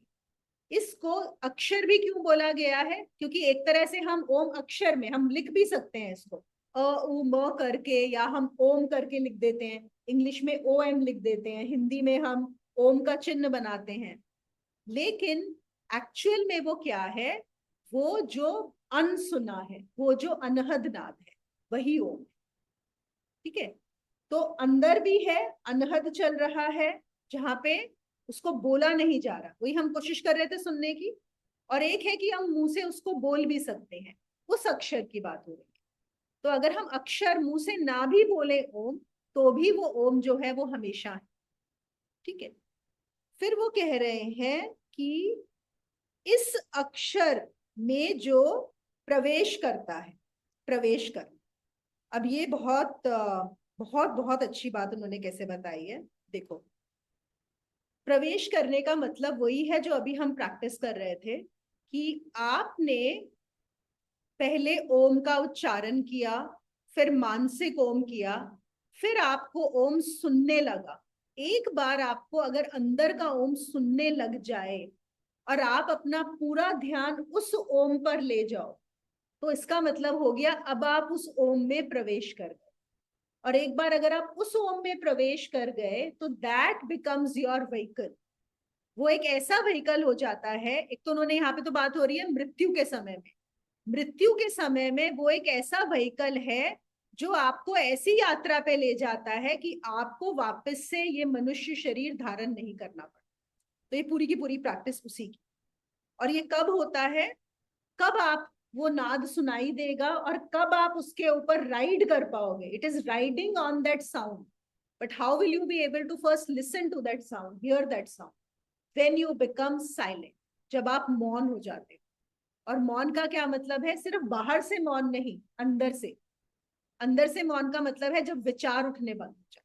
Speaker 1: इसको अक्षर भी क्यों बोला गया है? क्योंकि एक तरह से हम ओम अक्षर में हम लिख भी सकते हैं इसको अ उ म करके, या हम ओम करके लिख देते हैं, इंग्लिश में ओ एम लिख देते हैं, हिंदी में हम ओम का चिन्ह बनाते हैं। लेकिन एक्चुअल में वो क्या है? वो जो अनसुना है, वो जो अनहद नाद है, वही ओम है। ठीक है? तो अंदर भी है, अनहद चल रहा है, जहां पे उसको बोला नहीं जा रहा, वही हम कोशिश कर रहे थे सुनने की। और एक है कि हम मुंह से उसको बोल भी सकते हैं, उस अक्षर की बात हो रही है। तो अगर हम अक्षर मुंह से ना भी बोले ओम, तो भी वो ओम जो है वो हमेशा है। ठीक है? फिर वो कह रहे हैं कि इस अक्षर में जो प्रवेश करता है, प्रवेश कर, अब ये बहुत बहुत बहुत अच्छी बात उन्होंने कैसे बताई है। देखो, प्रवेश करने का मतलब वही है जो अभी हम प्रैक्टिस कर रहे थे, कि आपने पहले ओम का उच्चारण किया, फिर मानसिक ओम किया, फिर आपको ओम सुनने लगा। एक बार आपको अगर अंदर का ओम सुनने लग जाए और आप अपना पूरा ध्यान उस ओम पर ले जाओ, तो इसका मतलब हो गया अब आप उस ओम में प्रवेश कर गए। और एक बार अगर आप उस ओम में प्रवेश कर गए तो दैट बिकम्स योर व्हीकल। वो एक ऐसा व्हीकल हो जाता है। एक तो उन्होंने यहाँ पे तो बात हो रही है मृत्यु के समय में, मृत्यु के समय में वो एक ऐसा व्हीकल है जो आपको ऐसी यात्रा पे ले जाता है कि आपको वापस से ये मनुष्य शरीर धारण नहीं करना पड़ता। तो ये पूरी की पूरी प्रैक्टिस उसी की। और ये कब होता है, कब आप वो नाद सुनाई देगा और कब आप उसके ऊपर राइड कर पाओगे। It is riding on that sound, but how will you be able to first listen to that sound, hear that sound, when you become silent, जब आप मौन हो जाते हो। और मौन का क्या मतलब है, सिर्फ बाहर से मौन नहीं, अंदर से। अंदर से मौन का मतलब है जब विचार उठने बंद हो जाए।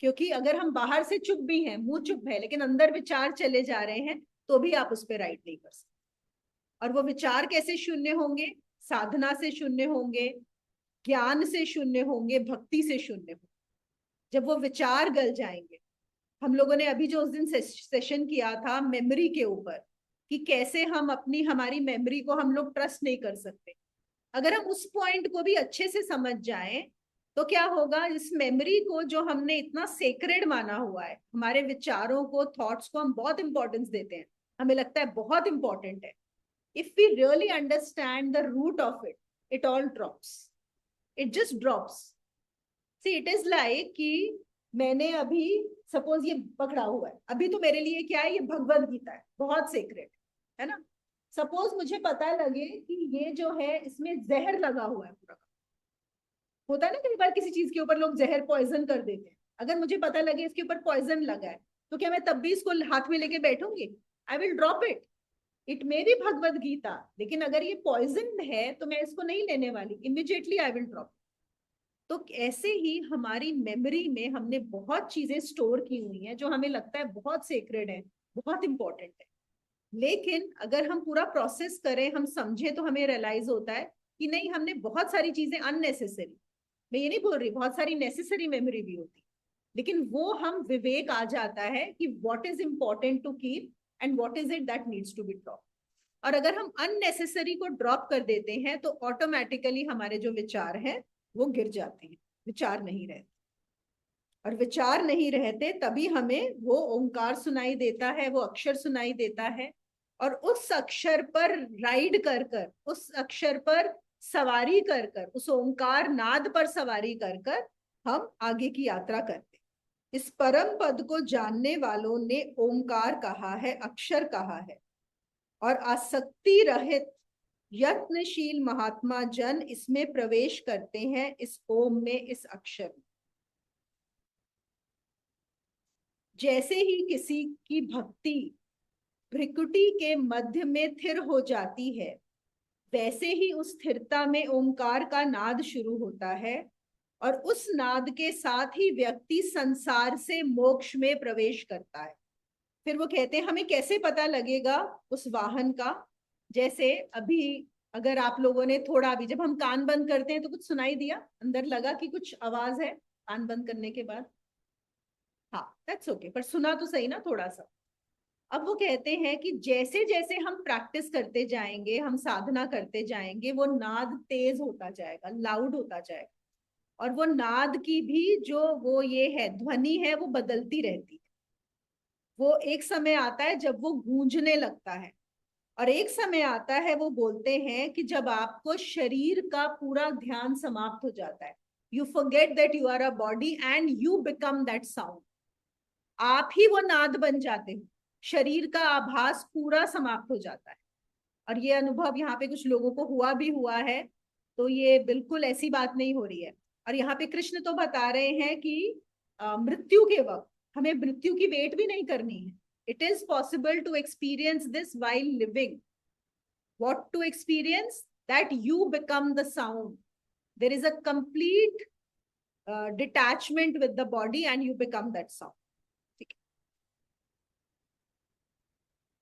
Speaker 1: क्योंकि अगर हम बाहर से चुप भी हैं, मुंह चुप है, लेकिन अंदर विचार चले जा रहे हैं, तो भी आप उस पर राइट नहीं कर सकते। और वो विचार कैसे शून्य होंगे, साधना से शून्य होंगे, ज्ञान से शून्य होंगे, भक्ति से शून्य होंगे। जब वो विचार गल जाएंगे, हम लोगों ने अभी जो उस दिन सेशन किया था मेमोरी के ऊपर, कि कैसे हम अपनी हमारी मेमोरी को हम लोग ट्रस्ट नहीं कर सकते। अगर हम उस पॉइंट को भी अच्छे से समझ जाएं, तो क्या होगा, इस मेमोरी को जो हमने इतना सेक्रेड माना हुआ है, हमारे विचारों को, थॉट्स को हम बहुत इंपॉर्टेंस देते हैं, हमें लगता है बहुत इंपॉर्टेंट है। if we really understand the root of it, it all drops, it just drops. See, it is like कि मैंने अभी सपोज ये पकड़ा हुआ है, अभी तो मेरे लिए क्या है, ये भगवत गीता है, बहुत सीक्रेट है ना। सपोज मुझे पता लगे कि ये जो है इसमें जहर लगा हुआ है पूरा। होता है ना कई बार किसी चीज के ऊपर लोग जहर पॉइजन कर देते हैं। अगर मुझे पता लगे इसके ऊपर पॉइजन लगा है, तो क्या मैं तब भी इसको हाथ में लेके बैठूंगी? I will drop it. It may be Bhagavad Gita, लेकिन अगर ये पॉइजन है तो मैं इसको नहीं लेने वाली, इमिडिएटली आई विल ड्रॉप। तो ऐसे ही हमारी मेमोरी में हमने बहुत चीजें स्टोर की हुई हैं जो हमें लगता है बहुत सेक्रेड है, बहुत इंपॉर्टेंट है। लेकिन अगर हम पूरा प्रोसेस करें, हम समझे, तो हमें रियलाइज होता है कि नहीं, हमने बहुत सारी चीजें अननेसेसरी, मैं ये नहीं बोल रही, बहुत सारी नेसेसरी मेमोरी भी होती, लेकिन वो हम विवेक आ जाता है कि what is important to keep and what is it that needs to be drop. और अगर हम अननेसेसरी को ड्रॉप कर देते हैं तो ऑटोमेटिकली हमारे जो विचार हैं वो गिर जाते हैं, विचार नहीं रहते। और विचार नहीं रहते तभी हमें वो ओंकार सुनाई देता है, वो अक्षर सुनाई देता है। और उस अक्षर पर राइड कर कर, उस अक्षर पर सवारी कर कर, उस ओंकार नाद पर सवारी कर कर हम आगे की यात्रा करते। इस परम पद को जानने वालों ने ओंकार कहा है, अक्षर कहा है। और आसक्ति रहित यत्नशील महात्मा जन इसमें प्रवेश करते हैं, इस ओम में, इस अक्षर में। जैसे ही किसी की भक्ति भ्रिकुटी के मध्य में स्थिर हो जाती है, वैसे ही उस स्थिरता में ओंकार का नाद शुरू होता है। और उस नाद के साथ ही व्यक्ति संसार से मोक्ष में प्रवेश करता है। फिर वो कहते हैं हमें कैसे पता लगेगा उस वाहन का। जैसे अभी अगर आप लोगों ने थोड़ा भी, जब हम कान बंद करते हैं तो कुछ सुनाई दिया, अंदर लगा कि कुछ आवाज है कान बंद करने के बाद? हाँ, दैट्स ओके, पर सुना तो सही ना थोड़ा सा। अब वो कहते हैं कि जैसे जैसे हम प्रैक्टिस करते जाएंगे, हम साधना करते जाएंगे, वो नाद तेज होता जाएगा, लाउड होता जाएगा। और वो नाद की भी जो वो ये है ध्वनि है, वो बदलती रहती है। वो एक समय आता है जब वो गूंजने लगता है, और एक समय आता है, वो बोलते हैं कि जब आपको शरीर का पूरा ध्यान समाप्त हो जाता है, you forget that you are a body and you become that sound. आप ही वो नाद बन जाते हो, शरीर का आभास पूरा समाप्त हो जाता है। और ये अनुभव यहाँ पे कुछ लोगों को हुआ है, तो ये बिल्कुल ऐसी बात नहीं हो रही है। और यहाँ पे कृष्ण तो बता रहे हैं कि मृत्यु के वक्त हमें मृत्यु की वेट भी नहीं करनी है। It is possible to experience this while living. What to experience? That you become the sound. There is a complete detachment with the body and you become that sound. ठीक है,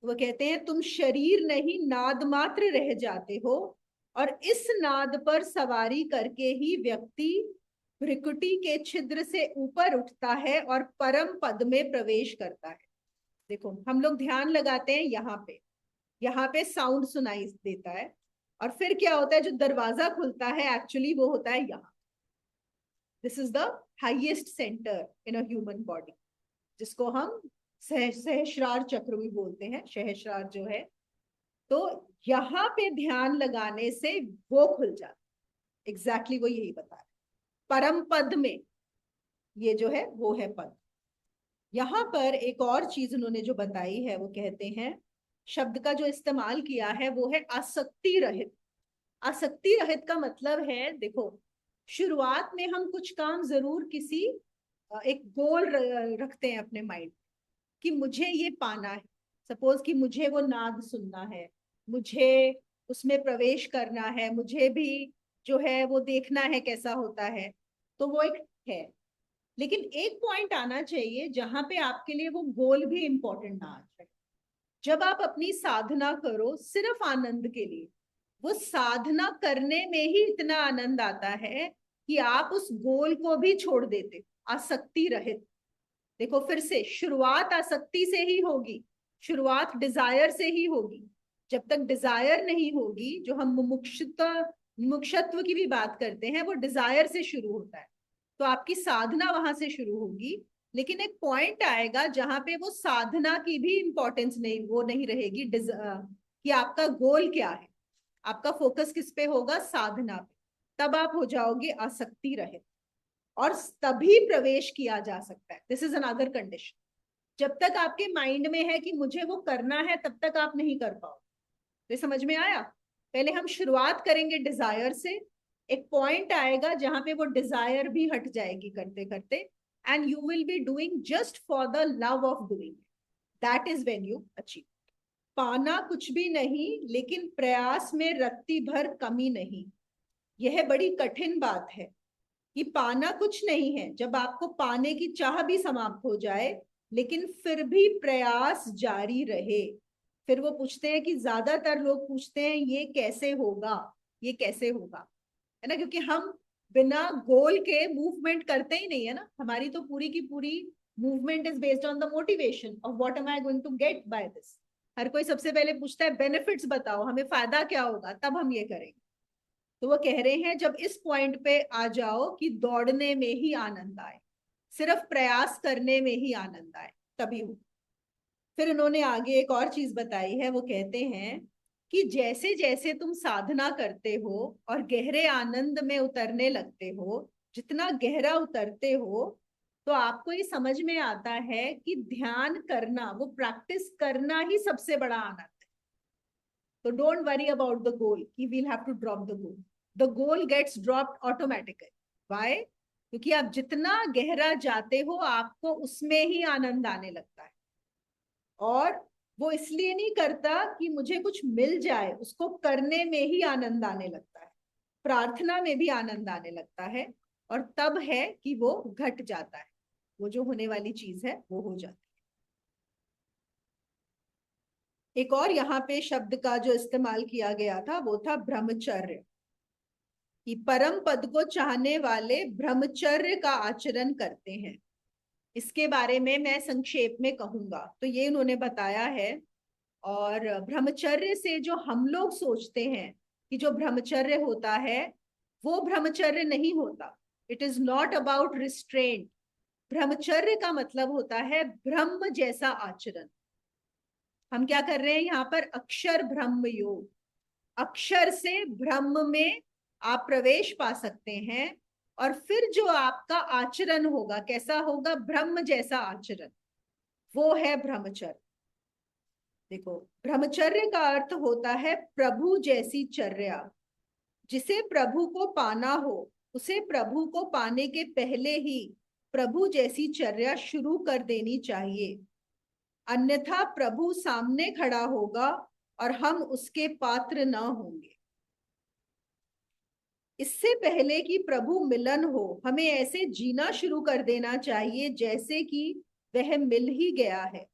Speaker 1: वो कहते हैं तुम शरीर नहीं नाद मात्र रह जाते हो, और इस नाद पर सवारी करके ही व्यक्ति भ्रिकुटी के छिद्र से ऊपर उठता है और परम पद में प्रवेश करता है। देखो हम लोग ध्यान लगाते हैं यहाँ पे साउंड सुनाई देता है, और फिर क्या होता है, जो दरवाजा खुलता है एक्चुअली वो होता है यहाँ। This is the highest centre in a human body, जिसको हम सहस्रार चक्र भी बोलते हैं, सहस्रार जो है। तो यहाँ पे ध्यान लगाने से वो खुल जाता है। एग्जैक्टली वो यही बता रहे, परम पद में ये जो है वो है पद। यहाँ पर एक और चीज उन्होंने जो बताई है, वो कहते हैं शब्द का जो इस्तेमाल किया है वो है आसक्ति रहित। आसक्ति रहित का मतलब है, देखो शुरुआत में हम कुछ काम जरूर किसी एक गोल रखते हैं अपने माइंड कि मुझे ये पाना है। सपोज कि मुझे वो नाद सुनना है, मुझे उसमें प्रवेश करना है, मुझे भी जो है वो देखना है कैसा होता है, तो वो एक है। लेकिन एक पॉइंट आना चाहिए जहां पे आपके लिए वो गोल भी इंपॉर्टेंट ना आ जाए। जब आप अपनी साधना करो सिर्फ आनंद के लिए, वो साधना करने में ही इतना आनंद आता है कि आप उस गोल को भी छोड़ देते, आसक्ति रहित। देखो फिर से शुरुआत आसक्ति से ही होगी, शुरुआत डिजायर से ही होगी। जब तक डिजायर नहीं होगी, जो हम मुमुक्षत्व की भी बात करते हैं, वो डिजायर से शुरू होता है। तो आपकी साधना वहां से शुरू होगी, लेकिन एक पॉइंट आएगा जहां पे वो साधना की भी इंपॉर्टेंस नहीं, वो नहीं रहेगी कि आपका गोल क्या है, आपका फोकस किस पे होगा, साधना पे। तब आप हो जाओगे आसक्ति रहित, और तभी प्रवेश किया जा सकता है। This is another condition. जब तक आपके माइंड में है कि मुझे वो करना है, तब तक आप नहीं कर पाओगे। तो समझ में आया? पहले हम शुरुआत करेंगे डिजायर से, एक पॉइंट आएगा जहां पे वो डिजायर भी हट जाएगी करते करते, and you will be doing just for the love of doing. That is when you achieve. पाना कुछ भी नहीं, लेकिन प्रयास में रत्ती भर कमी नहीं। यह बड़ी कठिन बात है कि पाना कुछ नहीं है, जब आपको पाने की चाह भी समाप्त हो जाए, लेकिन फिर भी प्रयास जारी रहे। फिर वो पूछते हैं कि ज्यादातर लोग पूछते हैं ये कैसे होगा, ये कैसे होगा, है ना, क्योंकि हम बिना गोल के मूवमेंट करते ही नहीं है ना। हमारी तो पूरी की पूरी movement is based on the motivation of what am I going to get by this. हर कोई सबसे पहले पूछता है बेनिफिट्स बताओ, हमें फायदा क्या होगा, तब हम ये करेंगे। तो वो कह रहे हैं जब इस पॉइंट पे आ जाओ कि दौड़ने में ही आनंद आए, सिर्फ प्रयास करने में ही आनंद आए, तभी हो। फिर उन्होंने आगे एक और चीज बताई है, वो कहते हैं कि जैसे जैसे तुम साधना करते हो और गहरे आनंद में उतरने लगते हो, जितना गहरा उतरते हो, तो आपको ये समझ में आता है कि ध्यान करना, वो प्रैक्टिस करना ही सबसे बड़ा आनंद है। तो don't worry about the goal कि we'll have to drop the goal. The goal gets dropped automatically. Why? क्योंकि आप जितना गहरा जाते हो, आपको उसमें ही आनंद आने लगता है। और वो इसलिए नहीं करता कि मुझे कुछ मिल जाए, उसको करने में ही आनंद आने लगता है, प्रार्थना में भी आनंद आने लगता है, और तब है कि वो घट जाता है, वो जो होने वाली चीज है वो हो जाती है। एक और यहाँ पे शब्द का जो इस्तेमाल किया गया था वो था ब्रह्मचर्य, कि परम पद को चाहने वाले ब्रह्मचर्य का आचरण करते हैं। इसके बारे में मैं संक्षेप में कहूंगा तो ये उन्होंने बताया है। और ब्रह्मचर्य से जो हम लोग सोचते हैं कि जो ब्रह्मचर्य होता है, वो ब्रह्मचर्य नहीं होता। It is not about restraint. ब्रह्मचर्य का मतलब होता है ब्रह्म जैसा आचरण। हम क्या कर रहे हैं यहाँ पर, अक्षर ब्रह्म योग। अक्षर से ब्रह्म में आप प्रवेश पा सकते हैं, और फिर जो आपका आचरण होगा कैसा होगा, ब्रह्म जैसा आचरण, वो है ब्रह्मचर्य। देखो ब्रह्मचर्य का अर्थ होता है प्रभु जैसी चर्या। जिसे प्रभु को पाना हो, उसे प्रभु को पाने के पहले ही प्रभु जैसी चर्या शुरू कर देनी चाहिए, अन्यथा प्रभु सामने खड़ा होगा और हम उसके पात्र न होंगे। इससे पहले कि प्रभु मिलन हो, हमें ऐसे जीना शुरू कर देना चाहिए जैसे कि वह मिल ही गया है,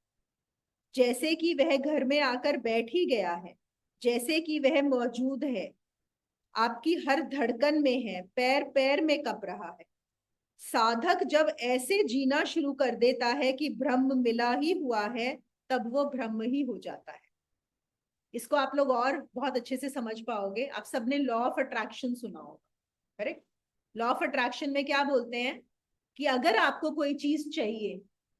Speaker 1: जैसे कि वह घर में आकर बैठ ही गया है, जैसे कि वह मौजूद है, आपकी हर धड़कन में है, पैर पैर में कप रहा है। साधक जब ऐसे जीना शुरू कर देता है कि ब्रह्म मिला ही हुआ है, तब वो ब्रह्म ही हो जाता है। इसको आप लोग और बहुत अच्छे से समझ पाओगे। आप सबने लॉ ऑफ अट्रैक्शन सुना होगा, करेक्ट? लॉ ऑफ अट्रैक्शन में क्या बोलते हैं कि अगर आपको कोई चीज चाहिए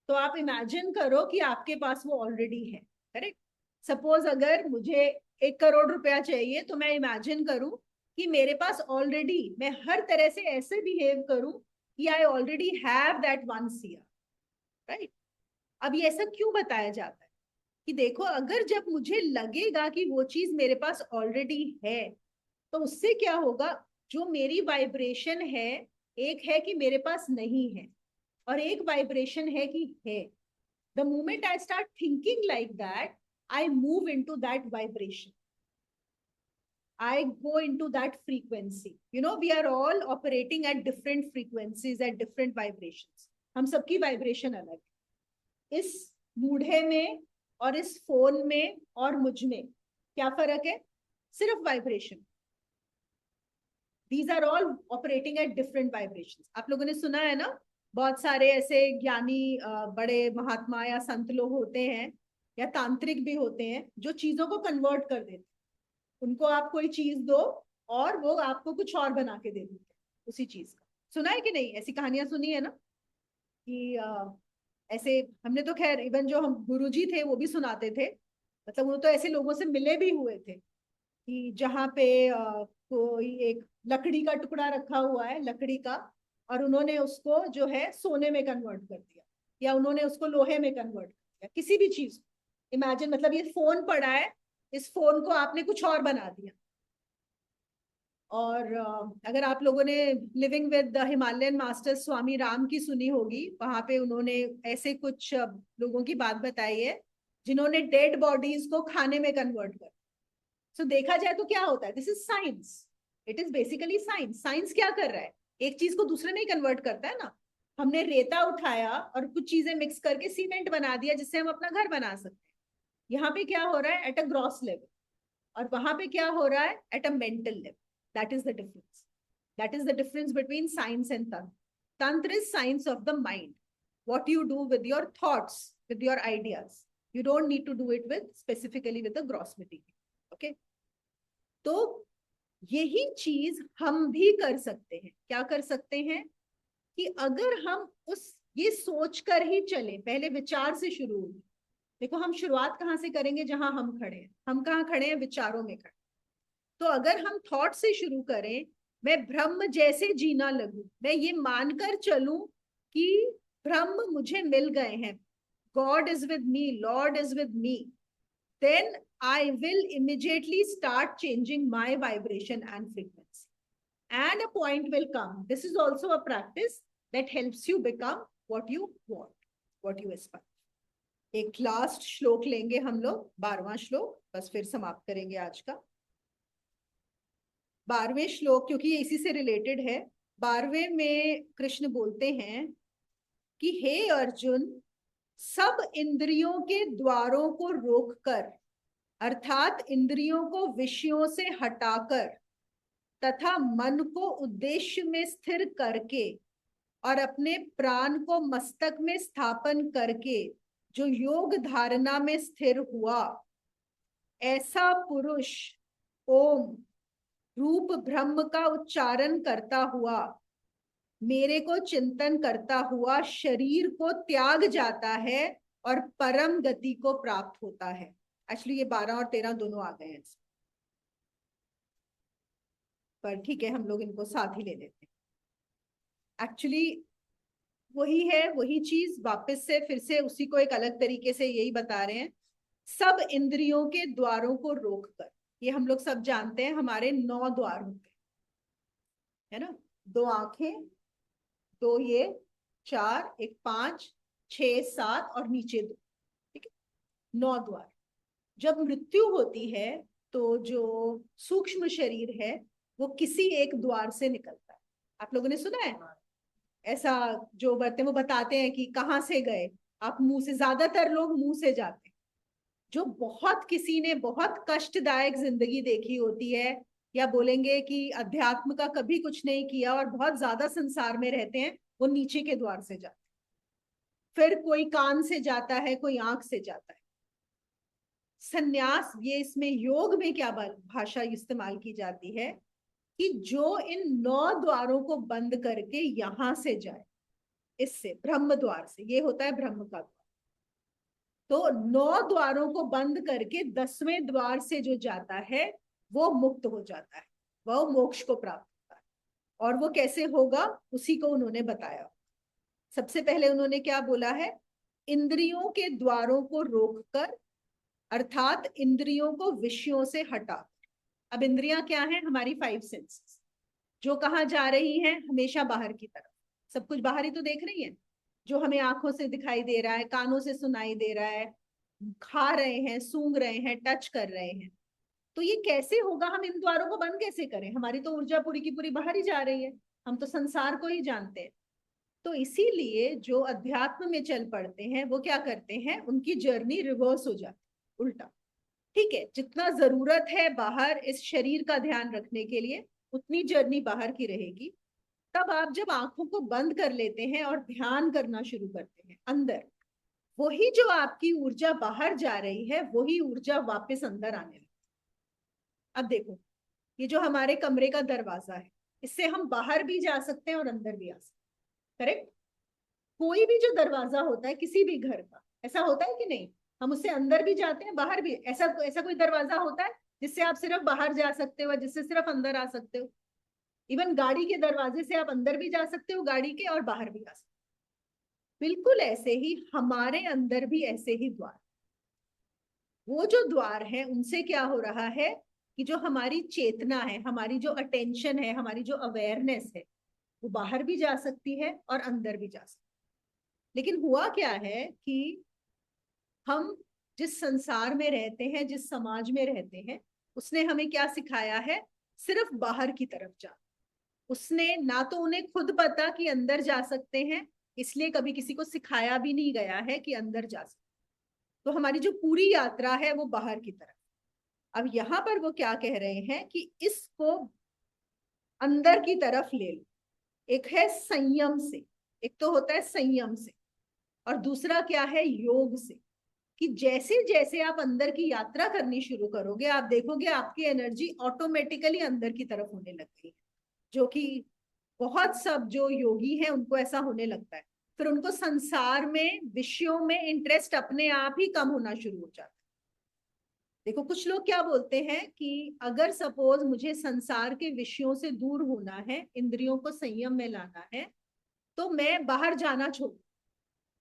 Speaker 1: तो आप इमेजिन करो कि आपके पास वो ऑलरेडी है, करेक्ट? सपोज अगर मुझे 1 करोड़ रुपया चाहिए तो मैं इमेजिन करूं कि मेरे पास ऑलरेडी, मैं हर तरह से ऐसे बिहेव करूं कि I already have that 1 CR, right? अब ये ऐसा क्यों बताया जाता है कि देखो, अगर जब मुझे लगेगा कि वो चीज मेरे पास ऑलरेडी है, तो उससे क्या होगा, जो मेरी वाइब्रेशन है, एक है कि मेरे पास नहीं है और एक वाइब्रेशन है कि है। The moment I start thinking like that, I move into that vibration, I go into that frequency. You know, we are all operating at different frequencies, at different vibrations. हम सबकी वाइब्रेशन अलग है। इस बूढ़े में और इस फोन में और मुझ में क्या फर्क है? सिर्फ vibration. These are all operating at different vibrations. आप लोगों ने सुना है ना, बहुत सारे ऐसे ज्ञानी बड़े महात्मा या संत लोग होते हैं या तांत्रिक भी होते हैं जो चीजों को कन्वर्ट कर देते हैं। उनको आप कोई चीज दो और वो आपको कुछ और बना के दे देते हैं उसी चीज का। सुना है कि नहीं? ऐसी कहानियां सुनी है ना कि ऐसे हमने तो खैर, इवन जो हम गुरुजी थे वो भी सुनाते थे। मतलब वो तो ऐसे लोगों से मिले भी हुए थे कि जहाँ पे कोई एक लकड़ी का टुकड़ा रखा हुआ है, लकड़ी का, और उन्होंने उसको जो है सोने में कन्वर्ट कर दिया, या उन्होंने उसको लोहे में कन्वर्ट कर दिया, किसी भी चीज को। इमेजिन, मतलब ये फोन पड़ा है, इस फोन को आपने कुछ और बना दिया। और अगर आप लोगों ने living with the Himalayan master Swami Rama की सुनी होगी, वहां पे उन्होंने ऐसे कुछ लोगों की बात बताई है जिन्होंने डेड बॉडीज को खाने में कन्वर्ट कर। सो देखा जाए तो क्या होता है, this is science, it is basically science. Science क्या कर रहा है? एक चीज को दूसरे में ही कन्वर्ट करता है ना। हमने रेता उठाया और कुछ चीजें मिक्स करके सीमेंट बना दिया जिससे हम अपना घर बना सकते हैं। यहाँ पे क्या हो रहा है? At a gross level. और वहां पे क्या हो रहा है? At a mental level. That is the difference. That is the difference between science and तंत्र। तंत्र is science of the mind, what you do with your thoughts, with your ideas. You don't need to do it with specifically with the gross material. Okay? तो यही चीज हम भी कर सकते हैं। क्या कर सकते हैं कि अगर हम उस ये सोच कर ही चले, पहले विचार से शुरू होगी। देखो, हम शुरुआत कहाँ से करेंगे? जहां हम खड़े हैं। हम कहाँ खड़े हैं? विचारों में खड़े। तो अगर हम थॉट से शुरू करें, मैं ब्रह्म जैसे जीना लगूं, मैं ये मानकर चलूं कि ब्रह्म मुझे मिल गए हैं, God is with me, Lord is with me, then I will immediately start changing my vibration and frequency. And a point will come. This is also a practice that helps you become what you want, what you aspire. एक last श्लोक लेंगे हम लोग, 12वां श्लोक, बस फिर समाप्त करेंगे आज का। 12वें श्लोक, क्योंकि ये इसी से रिलेटेड है। 12वें में कृष्ण बोलते हैं कि हे अर्जुन, सब इंद्रियों के द्वारों को रोककर, अर्थात इंद्रियों को विषयों से हटाकर तथा मन को उद्देश्य में स्थिर करके और अपने प्राण को मस्तक में स्थापन करके जो योग धारणा में स्थिर हुआ, ऐसा पुरुष ओम रूप ब्रह्म का उच्चारण करता हुआ, मेरे को चिंतन करता हुआ शरीर को त्याग जाता है और परम गति को प्राप्त होता है। एक्चुअली ये 12 और 13 दोनों आ गए हैं, पर ठीक है, हम लोग इनको साथ ही ले लेते हैं। एक्चुअली वही है, वही चीज वापस से फिर से उसी को एक अलग तरीके से यही बता रहे हैं। सब इंद्रियों के द्वारों को रोककर, ये हम लोग सब जानते हैं, हमारे 9 द्वार होते हैं, है ना? 2 आंखें, 2 ये, 4, एक 5, 6, 7 और नीचे 2, ठीक है? 9 द्वार। जब मृत्यु होती है तो जो सूक्ष्म शरीर है वो किसी एक द्वार से निकलता है। आप लोगों ने सुना है ऐसा? जो बर्तन वो बताते हैं कि कहाँ से गए आप, मुंह से, ज्यादातर लोग मुंह से जाते हैं। जो बहुत किसी ने बहुत कष्टदायक जिंदगी देखी होती है, या बोलेंगे कि अध्यात्म का कभी कुछ नहीं किया और बहुत ज्यादा संसार में रहते हैं, वो नीचे के द्वार से जाते हैं। फिर कोई कान से जाता है, कोई आंख से जाता है। संन्यास, ये इसमें योग में क्या भाषा इस्तेमाल की जाती है कि जो इन 9 द्वारों को बंद करके यहां से जाए, इससे ब्रह्म द्वार से, ये होता है ब्रह्म का द्वार। तो 9 द्वारों को बंद करके 10वें द्वार से जो जाता है वो मुक्त हो जाता है, वह मोक्ष को प्राप्त होता है। और वो कैसे होगा उसी को उन्होंने बताया। सबसे पहले उन्होंने क्या बोला है? इंद्रियों के द्वारों को रोककर, अर्थात इंद्रियों को विषयों से हटा। अब इंद्रियां क्या है? हमारी 5 सेंसेस, जो कहाँ जा रही हैं? हमेशा बाहर की तरफ। सब कुछ बाहर ही तो देख रही है, जो हमें आंखों से दिखाई दे रहा है, कानों से सुनाई दे रहा है, खा रहे हैं, सूंघ रहे हैं, टच कर रहे हैं। तो ये कैसे होगा? हम इन द्वारों को बंद कैसे करें? हमारी तो ऊर्जा पूरी की पूरी बाहर ही जा रही है, हम तो संसार को ही जानते हैं। तो इसीलिए जो अध्यात्म में चल पड़ते हैं वो क्या करते हैं, उनकी जर्नी रिवर्स हो जाती है, उल्टा। ठीक है, जितना जरूरत है बाहर इस शरीर का ध्यान रखने के लिए, उतनी जर्नी बाहर की रहेगी। तब आप जब आंखों को बंद कर लेते हैं और ध्यान करना शुरू करते हैं अंदर, वही जो आपकी ऊर्जा बाहर जा रही है वही ऊर्जा वापस अंदर आने लगती है। अब देखो, ये जो हमारे कमरे का दरवाजा है, इससे हम बाहर भी जा सकते हैं और अंदर भी आ सकते हैं, करेक्ट? कोई भी जो दरवाजा होता है किसी भी घर का, ऐसा होता है कि नहीं? हम उससे अंदर भी जाते हैं, बाहर भी। ऐसा ऐसा कोई दरवाजा होता है जिससे आप सिर्फ बाहर जा सकते हो, जिससे सिर्फ अंदर आ सकते हो? इवन गाड़ी के दरवाजे से आप अंदर भी जा सकते हो गाड़ी के, और बाहर भी आ सकते हो। बिल्कुल ऐसे ही हमारे अंदर भी ऐसे ही द्वार, वो जो द्वार है उनसे क्या हो रहा है कि जो हमारी चेतना है, हमारी जो अटेंशन है, हमारी जो अवेयरनेस है, वो बाहर भी जा सकती है और अंदर भी जा सकती है। लेकिन हुआ क्या है कि हम जिस संसार में रहते हैं, जिस समाज में रहते हैं, उसने हमें क्या सिखाया है? सिर्फ बाहर की तरफ जा। उसने ना तो उन्हें खुद पता कि अंदर जा सकते हैं, इसलिए कभी किसी को सिखाया भी नहीं गया है कि अंदर जा सकते। तो हमारी जो पूरी यात्रा है वो बाहर की तरफ। अब यहाँ पर वो क्या कह रहे हैं कि इसको अंदर की तरफ ले लो। एक है संयम से, एक तो होता है संयम से, और दूसरा क्या है? योग से। कि जैसे जैसे आप अंदर की यात्रा करनी शुरू करोगे, आप देखोगे आपकी एनर्जी ऑटोमेटिकली अंदर की तरफ होने लगती है, जो कि बहुत सब जो योगी हैं उनको ऐसा होने लगता है। फिर उनको संसार में, विषयों में इंटरेस्ट अपने आप ही कम होना शुरू हो जाता है। देखो, कुछ लोग क्या बोलते हैं कि अगर सपोज मुझे संसार के विषयों से दूर होना है, इंद्रियों को संयम में लाना है, तो मैं बाहर जाना छोड़,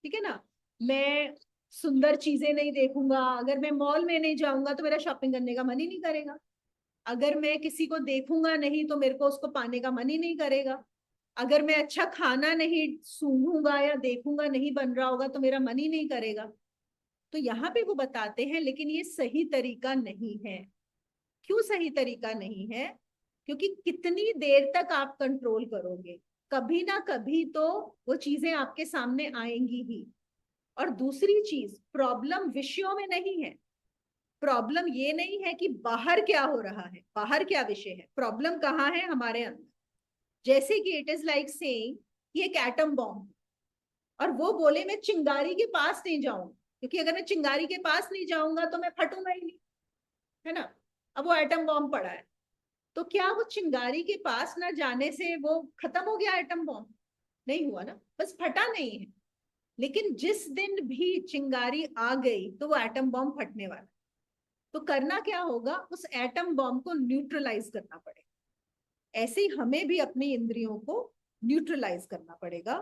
Speaker 1: ठीक है ना, मैं सुंदर चीजें नहीं देखूंगा, अगर मैं मॉल में नहीं जाऊंगा तो मेरा शॉपिंग करने का मन ही नहीं करेगा, अगर मैं किसी को देखूंगा नहीं तो मेरे को उसको पाने का मन ही नहीं करेगा, अगर मैं अच्छा खाना नहीं सूंघूंगा या देखूंगा नहीं बन रहा होगा तो मेरा मन ही नहीं करेगा। तो यहाँ पे वो बताते हैं लेकिन ये सही तरीका नहीं है। क्यों सही तरीका नहीं है? क्योंकि कितनी देर तक आप कंट्रोल करोगे? कभी ना कभी तो वो चीजें आपके सामने आएंगी ही। और दूसरी चीज, प्रॉब्लम विषयों में नहीं है, प्रॉब्लम ये नहीं है कि बाहर क्या हो रहा है, बाहर क्या विषय है, प्रॉब्लम कहाँ है? हमारे अंदर। जैसे कि इट इज लाइक सेइंग कि एक एटम बॉम्ब, और वो बोले मैं चिंगारी के पास नहीं जाऊंगा, क्योंकि अगर मैं चिंगारी के पास नहीं जाऊंगा तो मैं फटूंगा ही नहीं, है ना? अब वो एटम बॉम्ब पड़ा है, तो क्या वो चिंगारी के पास ना जाने से वो खत्म हो गया एटम बॉम्ब? नहीं हुआ ना, बस फटा नहीं है। लेकिन जिस दिन भी चिंगारी आ गई तो वो एटम बॉम्ब फटने वाला। तो करना क्या होगा? उस एटम बॉम्ब को न्यूट्रलाइज करना पड़ेगा। ऐसे ही हमें भी अपनी इंद्रियों को न्यूट्रलाइज करना पड़ेगा।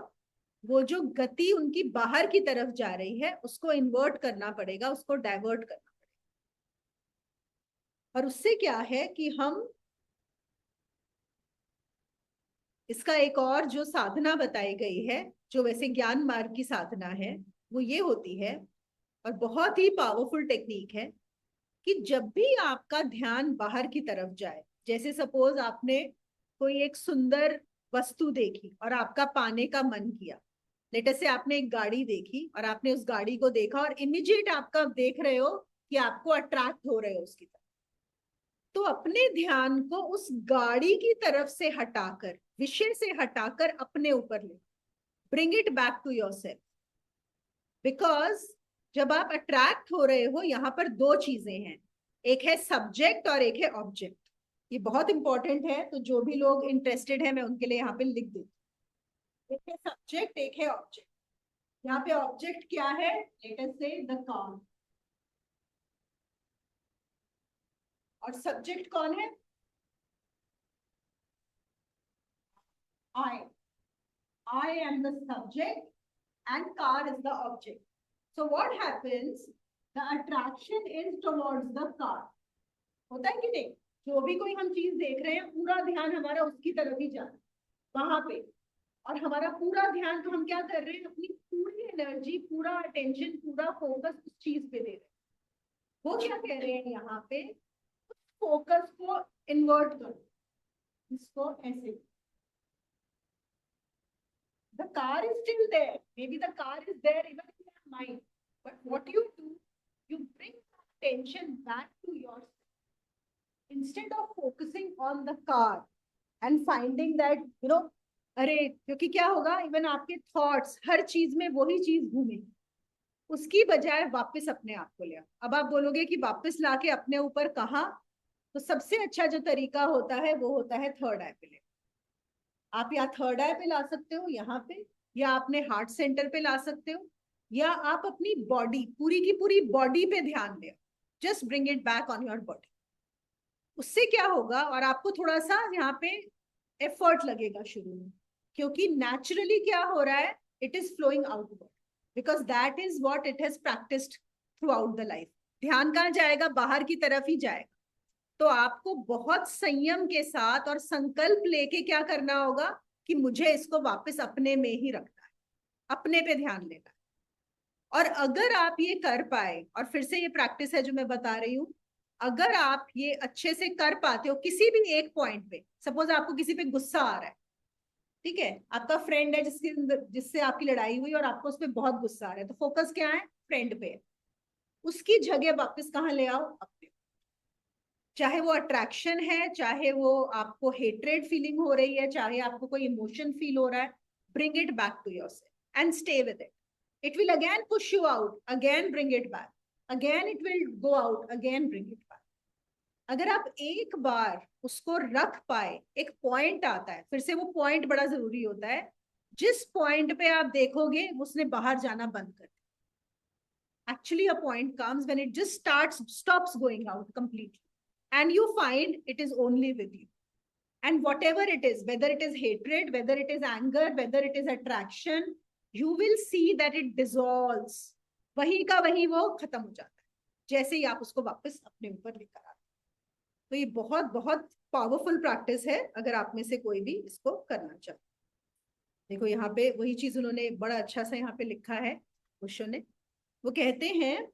Speaker 1: वो जो गति उनकी बाहर की तरफ जा रही है उसको इन्वर्ट करना पड़ेगा, उसको डाइवर्ट करना पड़ेगा। और उससे क्या है कि हम, इसका एक और जो साधना बताई गई है, जो वैसे ज्ञान मार्ग की साधना है, वो ये होती है, और बहुत ही पावरफुल टेक्निक है, कि जब भी आपका ध्यान बाहर की तरफ जाए, जैसे सपोज आपने कोई एक सुंदर वस्तु देखी और आपका पाने का मन किया। लेट अस से आपने एक गाड़ी देखी और आपने उस गाड़ी को देखा और इमीडिएट आपका देख रहे हो कि आपको अट्रैक्ट हो रहे हो उसकी तरफ। तो अपने ध्यान को उस गाड़ी की तरफ से हटाकर, विषय से हटाकर अपने ऊपर ले, bring it back to your self. Because जब आप अट्रैक्ट हो रहे हो, यहाँ पर दो चीजें हैं, एक है सब्जेक्ट और एक है ऑब्जेक्ट। ये बहुत इंपॉर्टेंट है, तो जो भी लोग इंटरेस्टेड है मैं उनके लिए यहाँ पे लिख देती हूँ। एक है सब्जेक्ट, एक है ऑब्जेक्ट। यहाँ पे ऑब्जेक्ट क्या है? लेट अस से द कार। और सब्जेक्ट कौन है? I. I am the subject and car is the object. So what happens? The attraction is towards the car. होता है कि नहीं? जो भी कोई हम चीज देख रहे हैं, पूरा ध्यान हमारा उसकी तरफ ही जा रहा है, वहां पे। और हमारा पूरा ध्यान तो हम क्या कर रहे हैं? अपनी पूरी एनर्जी, पूरा अटेंशन, पूरा फोकस उस चीज पे दे रहे हैं। वो क्या कह रहे हैं यहाँ पे? फोकस को इन्वर्ट करो, इसको ऐसे। The car is still there. Maybe the car is there even in your mind. But what you do, you bring attention back to yourself. Instead of focusing on the car and finding that, अरे, क्योंकि क्या होगा, even आपके thoughts हर चीज में वही चीज घूमेगी, उसकी बजाय वापस अपने आप को ले आओ। अब आप बोलोगे कि वापस लाके अपने ऊपर कहाँ? तो सबसे अच्छा जो तरीका होता है वो होता है थर्ड आई पे ले। आप या थर्ड आई पे ला सकते हो यहाँ पे, या अपने हार्ट सेंटर पे ला सकते हो, या आप अपनी बॉडी, पूरी की पूरी बॉडी पे ध्यान दे। Just bring it back on your body. उससे क्या होगा, और आपको थोड़ा सा यहाँ पे एफर्ट लगेगा शुरू में, क्योंकि नेचुरली क्या हो रहा है, it is flowing outward, because that is what it has practised throughout the life. ध्यान कहाँ जाएगा? बाहर की तरफ ही जाएगा। तो आपको बहुत संयम के साथ और संकल्प लेके क्या करना होगा कि मुझे इसको वापस अपने में ही रखना है, अपने पे ध्यान देना है। और अगर आप ये कर पाए, और फिर से ये प्रैक्टिस है जो मैं बता रही हूं, अगर आप ये अच्छे से कर पाते हो किसी भी एक पॉइंट पे, सपोज आपको किसी पे गुस्सा आ रहा है, ठीक है, आपका फ्रेंड है जिससे आपकी लड़ाई हुई और आपको उस पर बहुत गुस्सा आ रहा है, तो फोकस क्या है? फ्रेंड पे। उसकी जगह वापस कहाँ ले आओ? अपने। चाहे वो अट्रैक्शन है, चाहे वो आपको हेट्रेड फीलिंग हो रही है, चाहे आपको कोई इमोशन फील हो रहा है, bring it back to yourself and stay with it. It will again push you out, again bring it back, again it will go out, again bring it back. अगर आप एक बार उसको रख पाए, एक पॉइंट आता है, फिर से वो पॉइंट बड़ा जरूरी होता है, जिस पॉइंट पे आप देखोगे उसने बाहर जाना बंद कर दिया। Actually a point comes when it just stops going out completely, and you find it is only with you. And whatever it is, whether it is hatred, whether it is anger, whether it is attraction, you will see that it dissolves. वही का वही वो खत्म हो जाता है जैसे ही आप उसको वापस अपने ऊपर लेकर आते। तो ये बहुत बहुत पावरफुल प्रैक्टिस है, अगर आप में से कोई भी इसको करना चाहे। देखो यहाँ पे वही चीज उन्होंने बड़ा अच्छा सा यहाँ पे लिखा है ओशो ने। वो कहते हैं,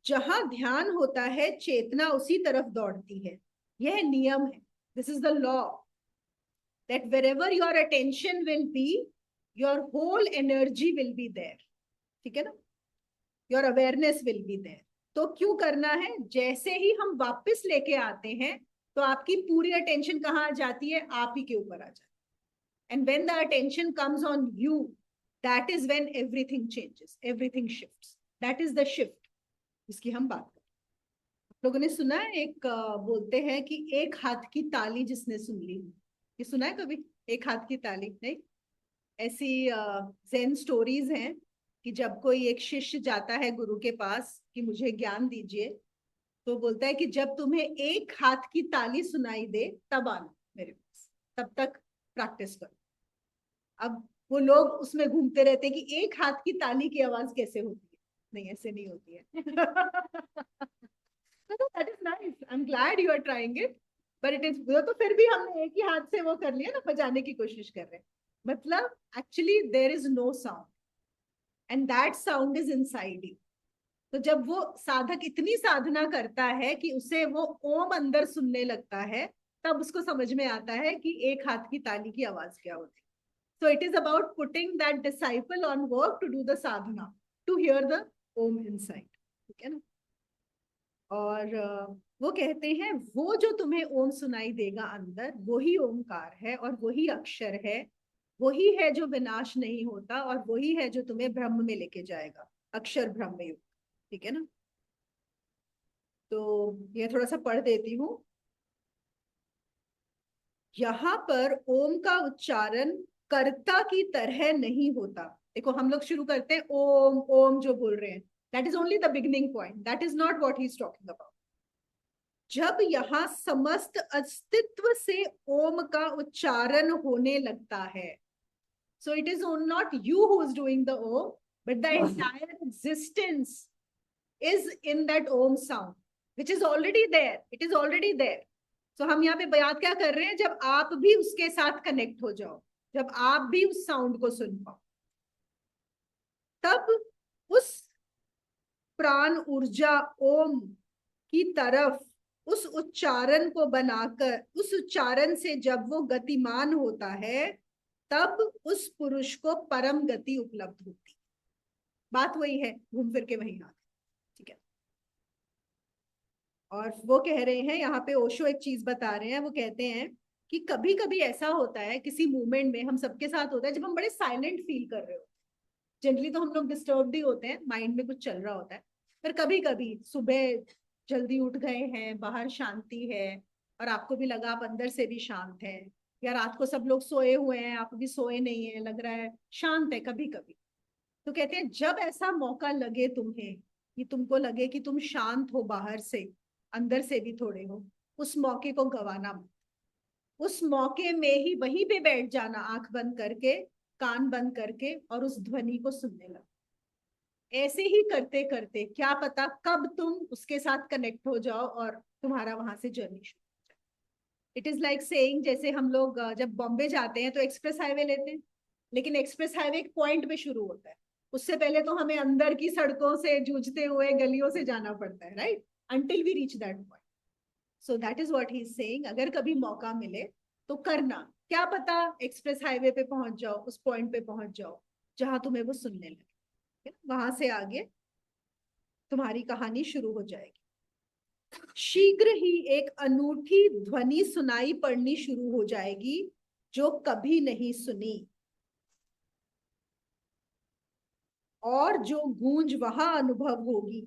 Speaker 1: जहां ध्यान होता है चेतना उसी तरफ दौड़ती है। यह नियम है, this is the law, that wherever your attention will be, your whole energy will be there. ठीक है ना? Your awareness will be there. तो क्यों करना है? जैसे ही हम वापस लेके आते हैं तो आपकी पूरी अटेंशन कहाँ आ जाती है? आप ही के ऊपर आ जाती है। And when the attention comes on you, that is when everything changes, everything shifts. That is the shift इसकी हम बात करें। लोगों ने सुना है, एक बोलते हैं कि एक हाथ की ताली जिसने सुन ली। ये सुना है कभी? एक हाथ की ताली नहीं? ऐसी ज़ेन स्टोरीज हैं कि जब कोई एक शिष्य जाता है गुरु के पास कि मुझे ज्ञान दीजिए, तो बोलता है कि जब तुम्हें एक हाथ की ताली सुनाई दे तब आना मेरे पास, तब तक प्रैक्टिस करो। अब वो लोग उसमें घूमते रहते हैं कि एक हाथ की ताली की आवाज कैसे होती है। नहीं, ऐसे नहीं होती है। That is nice. I'm glad you are trying it. But it is, तो फिर भी हमने एक ही हाथ से वो कर लिया ना, बजाने की कोशिश कर रहे हैं। मतलब actually there is no sound and that sound is inside you. तो जब वो साधक इतनी साधना करता है कि उसे वो ओम अंदर सुनने लगता है, तब उसको समझ में आता है कि एक हाथ की ताली की आवाज क्या होती है. So it is about putting that disciple on work to do the sadhana, to hear the Om inside. ठीक है ना. और वो कहते हैं वो जो तुम्हें ओम सुनाई देगा अंदर, वही ओमकार है और वही अक्षर है, वही है जो विनाश नहीं होता और वही है जो तुम्हें ब्रह्म में लेके जाएगा, अक्षर ब्रह्म युग. ठीक है ना. तो ये थोड़ा सा पढ़ देती हूँ. यहाँ पर ओम का उच्चारण कर्ता की तरह नहीं होता. देखो हम लोग शुरू करते हैं ओम ओम जो बोल रहे हैं, that is only the beginning point, that is not what he is talking about. जब यहाँ समस्त अस्तित्व से ओम का उच्चारण होने लगता है, so it is not you who is doing the om, but the entire existence is in that om sound which is already there. It is already there. So हम यहाँ पे बात क्या कर रहे हैं, जब आप भी उसके साथ कनेक्ट हो जाओ, जब आप भी उस साउंड को सुन पाओ, तब उस प्राण ऊर्जा ओम की तरफ उस उच्चारण को बनाकर, उस उच्चारण से जब वो गतिमान होता है, तब उस पुरुष को परम गति उपलब्ध होती. बात वही है, घूम फिर के वही आ. ठीक है. और वो कह रहे हैं यहाँ पे, ओशो एक चीज बता रहे हैं. वो कहते हैं कि कभी कभी ऐसा होता है किसी मूवमेंट में, हम सबके साथ होता है, जब हम बड़े साइलेंट फील कर रहे होते हैं. जनरली तो हम लोग डिस्टर्ब ही होते हैं, माइंड में कुछ चल रहा होता है. पर कभी कभी सुबह जल्दी उठ गए हैं, बाहर शांति है और आपको भी लगा आप अंदर से भी शांत है, या रात को सब लोग सोए हुए हैं, आप भी सोए नहीं है, लग रहा है शांत है कभी कभी. तो कहते हैं जब ऐसा मौका लगे तुम्हें, कि तुमको लगे कि तुम शांत हो, बाहर से अंदर से भी थोड़े हो, उस मौके को गवाना मत. उस मौके में ही वहीं पे बैठ जाना, आंख बंद करके, कान बंद करके, और उस ध्वनि को सुनने लगा. ऐसे ही करते करते क्या पता कब तुम उसके साथ कनेक्ट हो जाओ और तुम्हारा वहां से जर्नी शुरू हो जाए. इट इज लाइक सेइंग, जैसे हम लोग जब बॉम्बे जाते हैं तो एक्सप्रेस हाईवे लेते हैं, लेकिन एक्सप्रेस हाईवे एक पॉइंट पे शुरू होता है, उससे पहले तो हमें अंदर की सड़कों से जूझते हुए गलियों से जाना पड़ता है, right, until we reach that point. So that is what he is saying. अगर कभी मौका मिले तो करना, क्या पता एक्सप्रेस हाईवे पे पहुंच जाओ, उस पॉइंट पे पहुंच जाओ जहां तुम्हें वो सुनने लगे. वहां से आगे तुम्हारी कहानी शुरू हो जाएगी. शीघ्र ही एक अनूठी ध्वनि सुनाई पड़नी शुरू हो जाएगी जो कभी नहीं सुनी, और जो गूंज वहां अनुभव होगी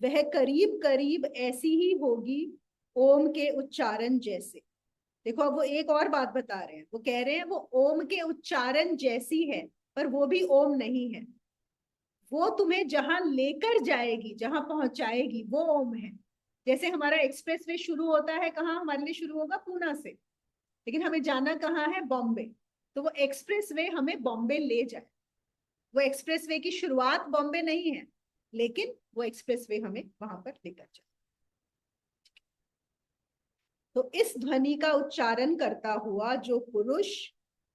Speaker 1: वह करीब करीब ऐसी ही होगी ओम के उच्चारण जैसे. देखो अब वो एक और बात बता रहे हैं. वो कह रहे हैं वो ओम के उच्चारण जैसी है, पर वो भी ओम नहीं है. वो तुम्हें जहां लेकर जाएगी, जहां पहुंचाएगी, वो ओम है. जैसे हमारा एक्सप्रेसवे शुरू होता है कहाँ, हमारे लिए शुरू होगा पूना से, लेकिन हमें जाना कहाँ है, बॉम्बे. तो वो एक्सप्रेसवे हमें बॉम्बे ले जाए. वो एक्सप्रेसवे की शुरुआत बॉम्बे नहीं है, लेकिन वो एक्सप्रेसवे हमें वहां पर लेकर जाए. तो इस ध्वनि का उच्चारण करता हुआ जो पुरुष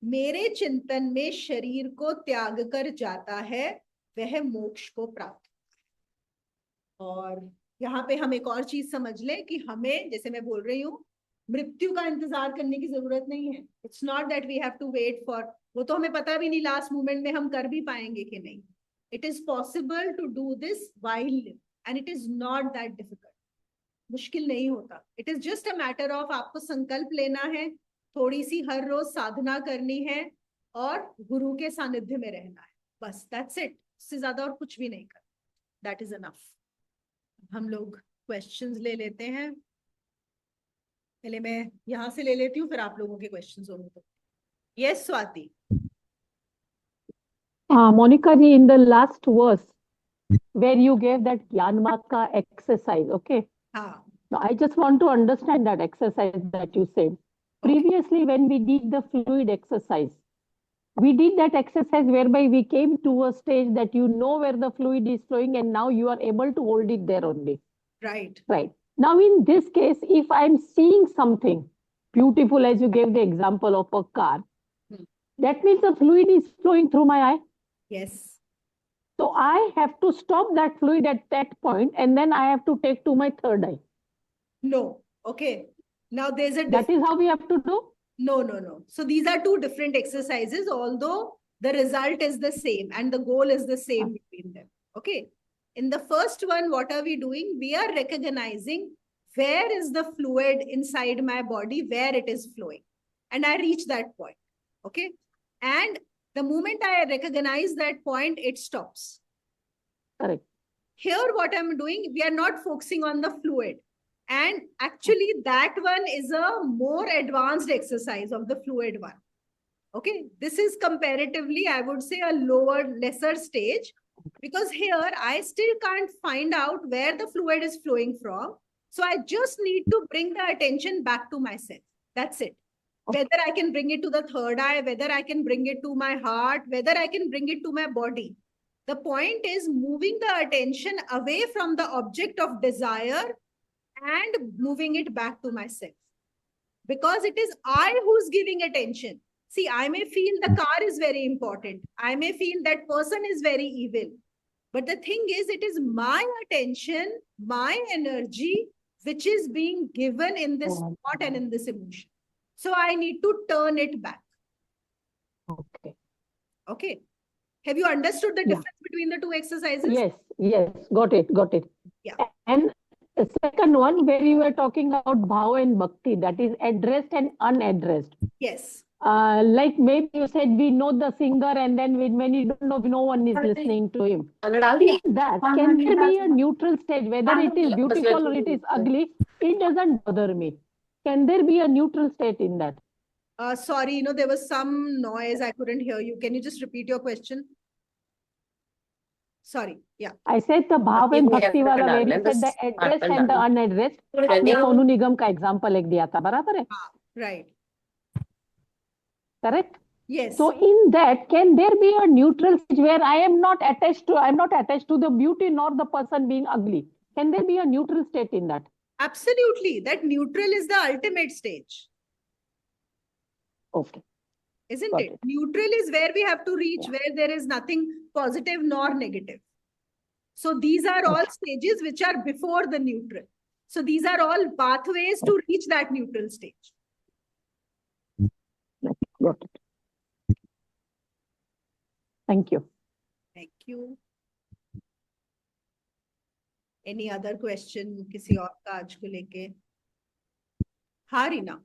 Speaker 1: मेरे चिंतन में शरीर को त्याग कर जाता है, वह मोक्ष को प्राप्त. और यहाँ पे हम एक और चीज समझ लें कि हमें, जैसे मैं बोल रही हूँ, मृत्यु का इंतजार करने की जरूरत नहीं है. It's not that we have to wait for, वो तो हमें पता भी नहीं लास्ट मोमेंट में हम कर भी पाएंगे कि नहीं. It is possible to do this while live, and it is not that difficult. मुश्किल नहीं होता. It is just a matter of आपको संकल्प लेना है, थोड़ी सी हर रोज साधना करनी है और गुरु के सानिध्य में रहना है, बस. That's it. इससे ज्यादा और कुछ भी नहीं करना. That is enough. हम लोग क्वेश्चंस ले लेते हैं. पहले मैं यहाँ से ले लेती हूँ, फिर आप लोगों के क्वेश्चंस होंगे तो. Yes Swati.
Speaker 2: Monica ji, in the last verse where you gave that Gyanmaka exercise, okay?
Speaker 1: हाँ.
Speaker 2: Now, I just want to understand that exercise that you said. Previously, when we did the fluid exercise, we did that exercise whereby we came to a stage that you know where the fluid is flowing and now you are able to hold it there only.
Speaker 1: Right.
Speaker 2: Right. Now, in this case, if I'm seeing something beautiful, as you gave the example of a car, that means the fluid is flowing through my eye.
Speaker 1: Yes.
Speaker 2: So I have to stop that fluid at that point and then I have to take to my third eye.
Speaker 1: No. Okay. Now there's a
Speaker 2: That is how we have to do?
Speaker 1: No, no, no. So these are two different exercises, although the result is the same and the goal is the same between them. Okay. In the first one, what are we doing? We are recognizing where is the fluid inside my body, where it is flowing. And I reach that point. Okay. And the moment I recognize that point, it stops.
Speaker 2: Correct.
Speaker 1: Here, what I'm doing, we are not focusing on the fluid. And actually, that one is a more advanced exercise of the fluid one. Okay, this is comparatively, I would say, a lower, lesser stage, because here I still can't find out where the fluid is flowing from. So I just need to bring the attention back to myself. That's it. Whether I can bring it to the third eye, whether I can bring it to my heart, whether I can bring it to my body. The point is moving the attention away from the object of desire and moving it back to myself. Because it is I who's giving attention. See, I may feel the car is very important. I may feel that person is very evil. But the thing is, it is my attention, my energy, which is being given in this thought and in this emotion. So I need to turn it back.
Speaker 2: Okay.
Speaker 1: Okay. Have you understood the difference between the two exercises?
Speaker 2: Yes, yes, got it.
Speaker 1: Yeah.
Speaker 2: And the second one, where you were talking about bhava and bhakti, that is addressed and unaddressed.
Speaker 1: Yes.
Speaker 2: Like maybe you said we know the singer, and then when you don't know, no one is listening to him. In that, can there be a neutral stage, whether it is beautiful or it is ugly? It doesn't bother me. Can there be a neutral state in that?
Speaker 1: Sorry, there was some noise. I couldn't hear you. Can you just repeat your question? Sorry. Yeah.
Speaker 2: I said the bhav and bhakti wala, where you said the addressed and the unaddressed. आपने सोनू निगम का example एक दिया था, बराबर है?
Speaker 1: Right.
Speaker 2: Correct?
Speaker 1: Yes.
Speaker 2: So in that, can there be a neutral stage where I'm not attached to the beauty nor the person being ugly? Can there be a neutral state in that?
Speaker 1: Absolutely. That neutral is the ultimate stage.
Speaker 2: Okay.
Speaker 1: Isn't it? Neutral is where we have to reach, where there is nothing positive nor negative. So these are all stages which are before the neutral. So these are all pathways to reach that neutral stage.
Speaker 2: Got it. Thank you.
Speaker 1: Thank you. Any other question किसी और का आज को लेके? हाँ रीना.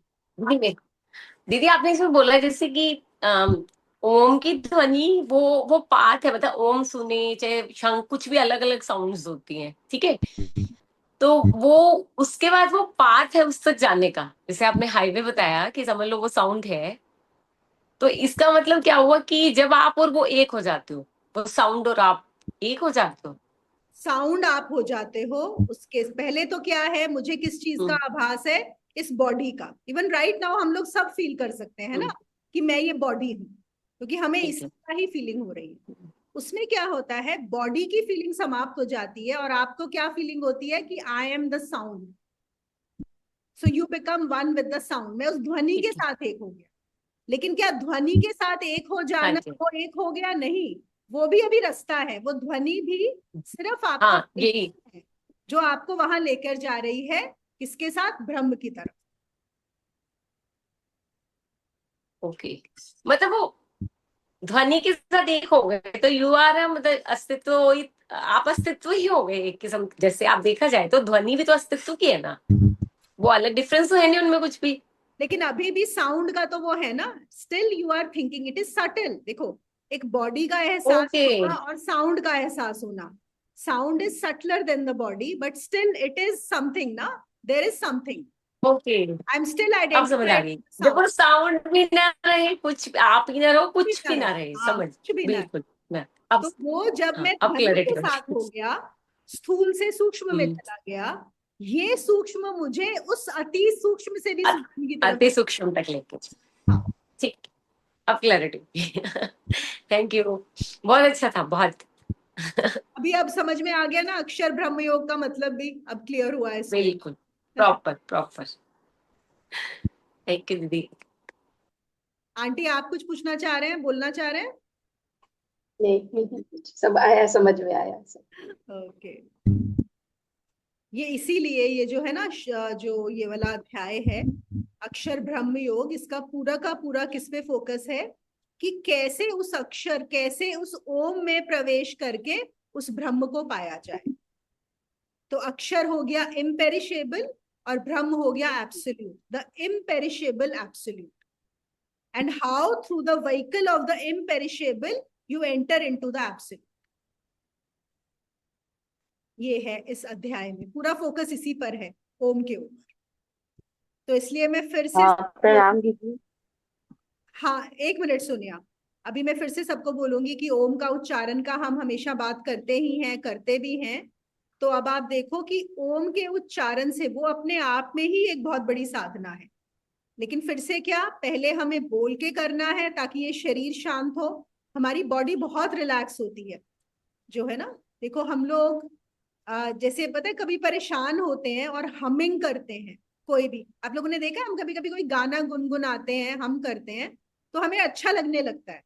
Speaker 3: दीदी आपने इसमें बोला जैसे कि ओम की ध्वनि वो पाथ है, मतलब ओम सुने चाहे शंख, कुछ भी अलग अलग साउंड्स होती हैं, ठीक है? तो वो उसके बाद वो पाथ है उस तक जाने का, जैसे आपने हाईवे बताया कि समझ लो वो साउंड है, तो इसका मतलब क्या हुआ कि जब आप और वो एक हो जाते हो, वो साउंड और आप एक हो जाते हो?
Speaker 1: साउंड आप हो जाते हो, उसके पहले तो क्या है, मुझे किस चीज का आभास है? इस बॉडी का. इवन राइट नाउ हम लोग सब फील कर सकते हैं ना कि मैं ये बॉडी हूँ, क्योंकि हमें इसका ही फीलिंग हो रही है. उसमें क्या होता है, बॉडी की फीलिंग समाप्त हो जाती है और आपको क्या फीलिंग होती है कि I am the sound. So you become one with the sound. मैं उस ध्वनि के साथ एक हो गया. लेकिन क्या ध्वनि के साथ एक हो जाना वो एक हो गया? नहीं, वो भी अभी रास्ता है. वो ध्वनि भी सिर्फ आपको
Speaker 3: यही
Speaker 1: है जो आपको वहां लेकर जा रही है. किसके साथ? ब्रह्म की तरफ.
Speaker 3: ओके, मतलब वो ध्वनि के साथ एक हो गए तो यू आर, मतलब अस्तित्व, आप अस्तित्व ही हो गए एक किस्म. जैसे आप देखा जाए तो ध्वनि भी तो अस्तित्व की है ना, वो अलग डिफरेंस तो है नहीं उनमें कुछ भी.
Speaker 1: लेकिन अभी भी साउंड का तो वो है ना, still you are thinking. It is subtle. देखो, एक बॉडी का एहसास होना और साउंड का एहसास होना. Sound is subtler than the body, but still it is something ना. There is something.
Speaker 3: Okay,
Speaker 1: I am still
Speaker 3: अब समझ आ गई. जब वो साउंड भी ना रहे, कुछ आप ही ना रहो, कुछ भी ना रहे, समझ बिल्कुल.
Speaker 1: तो वो जब मैं ध्वनि के साथ हो गया, स्थूल से सूक्ष्म में चला गया, ये सूक्ष्म मुझे उस अति सूक्ष्म से भी
Speaker 3: अति सूक्ष्म तक लेके. ठीक, अब क्लैरिटी. थैंक यू, बहुत अच्छा था, बहुत.
Speaker 1: अभी अब समझ में आ गया ना, अक्षर ब्रह्म योग का मतलब भी अब क्लियर हुआ है.
Speaker 3: बिल्कुल, प्रॉपर. थैंक यू दीदी.
Speaker 1: आंटी, आप कुछ पूछना चाह रहे हैं, बोलना चाह रहे हैं?
Speaker 4: नहीं, सब आया, समझ में आया सब.
Speaker 1: ओके. ये इसीलिए ये जो है ना जो ये वाला अध्याय है अक्षर ब्रह्म योग, इसका पूरा का पूरा किस पे फोकस है कि कैसे उस अक्षर, कैसे उस ओम में प्रवेश करके उस ब्रह्म को पाया जाए। तो अक्षर हो गया इम्पेरिशेबल और ब्रह्म हो गया absolute, the imperishable absolute. And how through the vehicle of the imperishable you enter into the absolute. ये है इस अध्याय में, पूरा फोकस इसी पर है, ओम के ऊपर। तो इसलिए मैं फिर से
Speaker 4: हाँ, प्रणाम दीदी।
Speaker 1: हाँ, एक मिनट सुनिए। अभी मैं फिर से सबको बोलूंगी कि ओम का उच्चारण का हम हमेशा बात करते ही हैं, करते भी हैं। तो अब आप देखो कि ओम के उच्चारण से वो अपने आप में ही एक बहुत बड़ी साधना है। लेकिन फिर से क्या, पहले हमें बोल के करना है ताकि ये शरीर शांत हो, हमारी बॉडी बहुत रिलैक्स होती है जो है ना। देखो हम लोग जैसे पता है कभी परेशान होते हैं और हमिंग करते हैं, कोई भी आप लोगों ने देखा है, हम कभी कभी कोई गाना गुनगुनाते हैं, हम करते हैं तो हमें अच्छा लगने लगता है।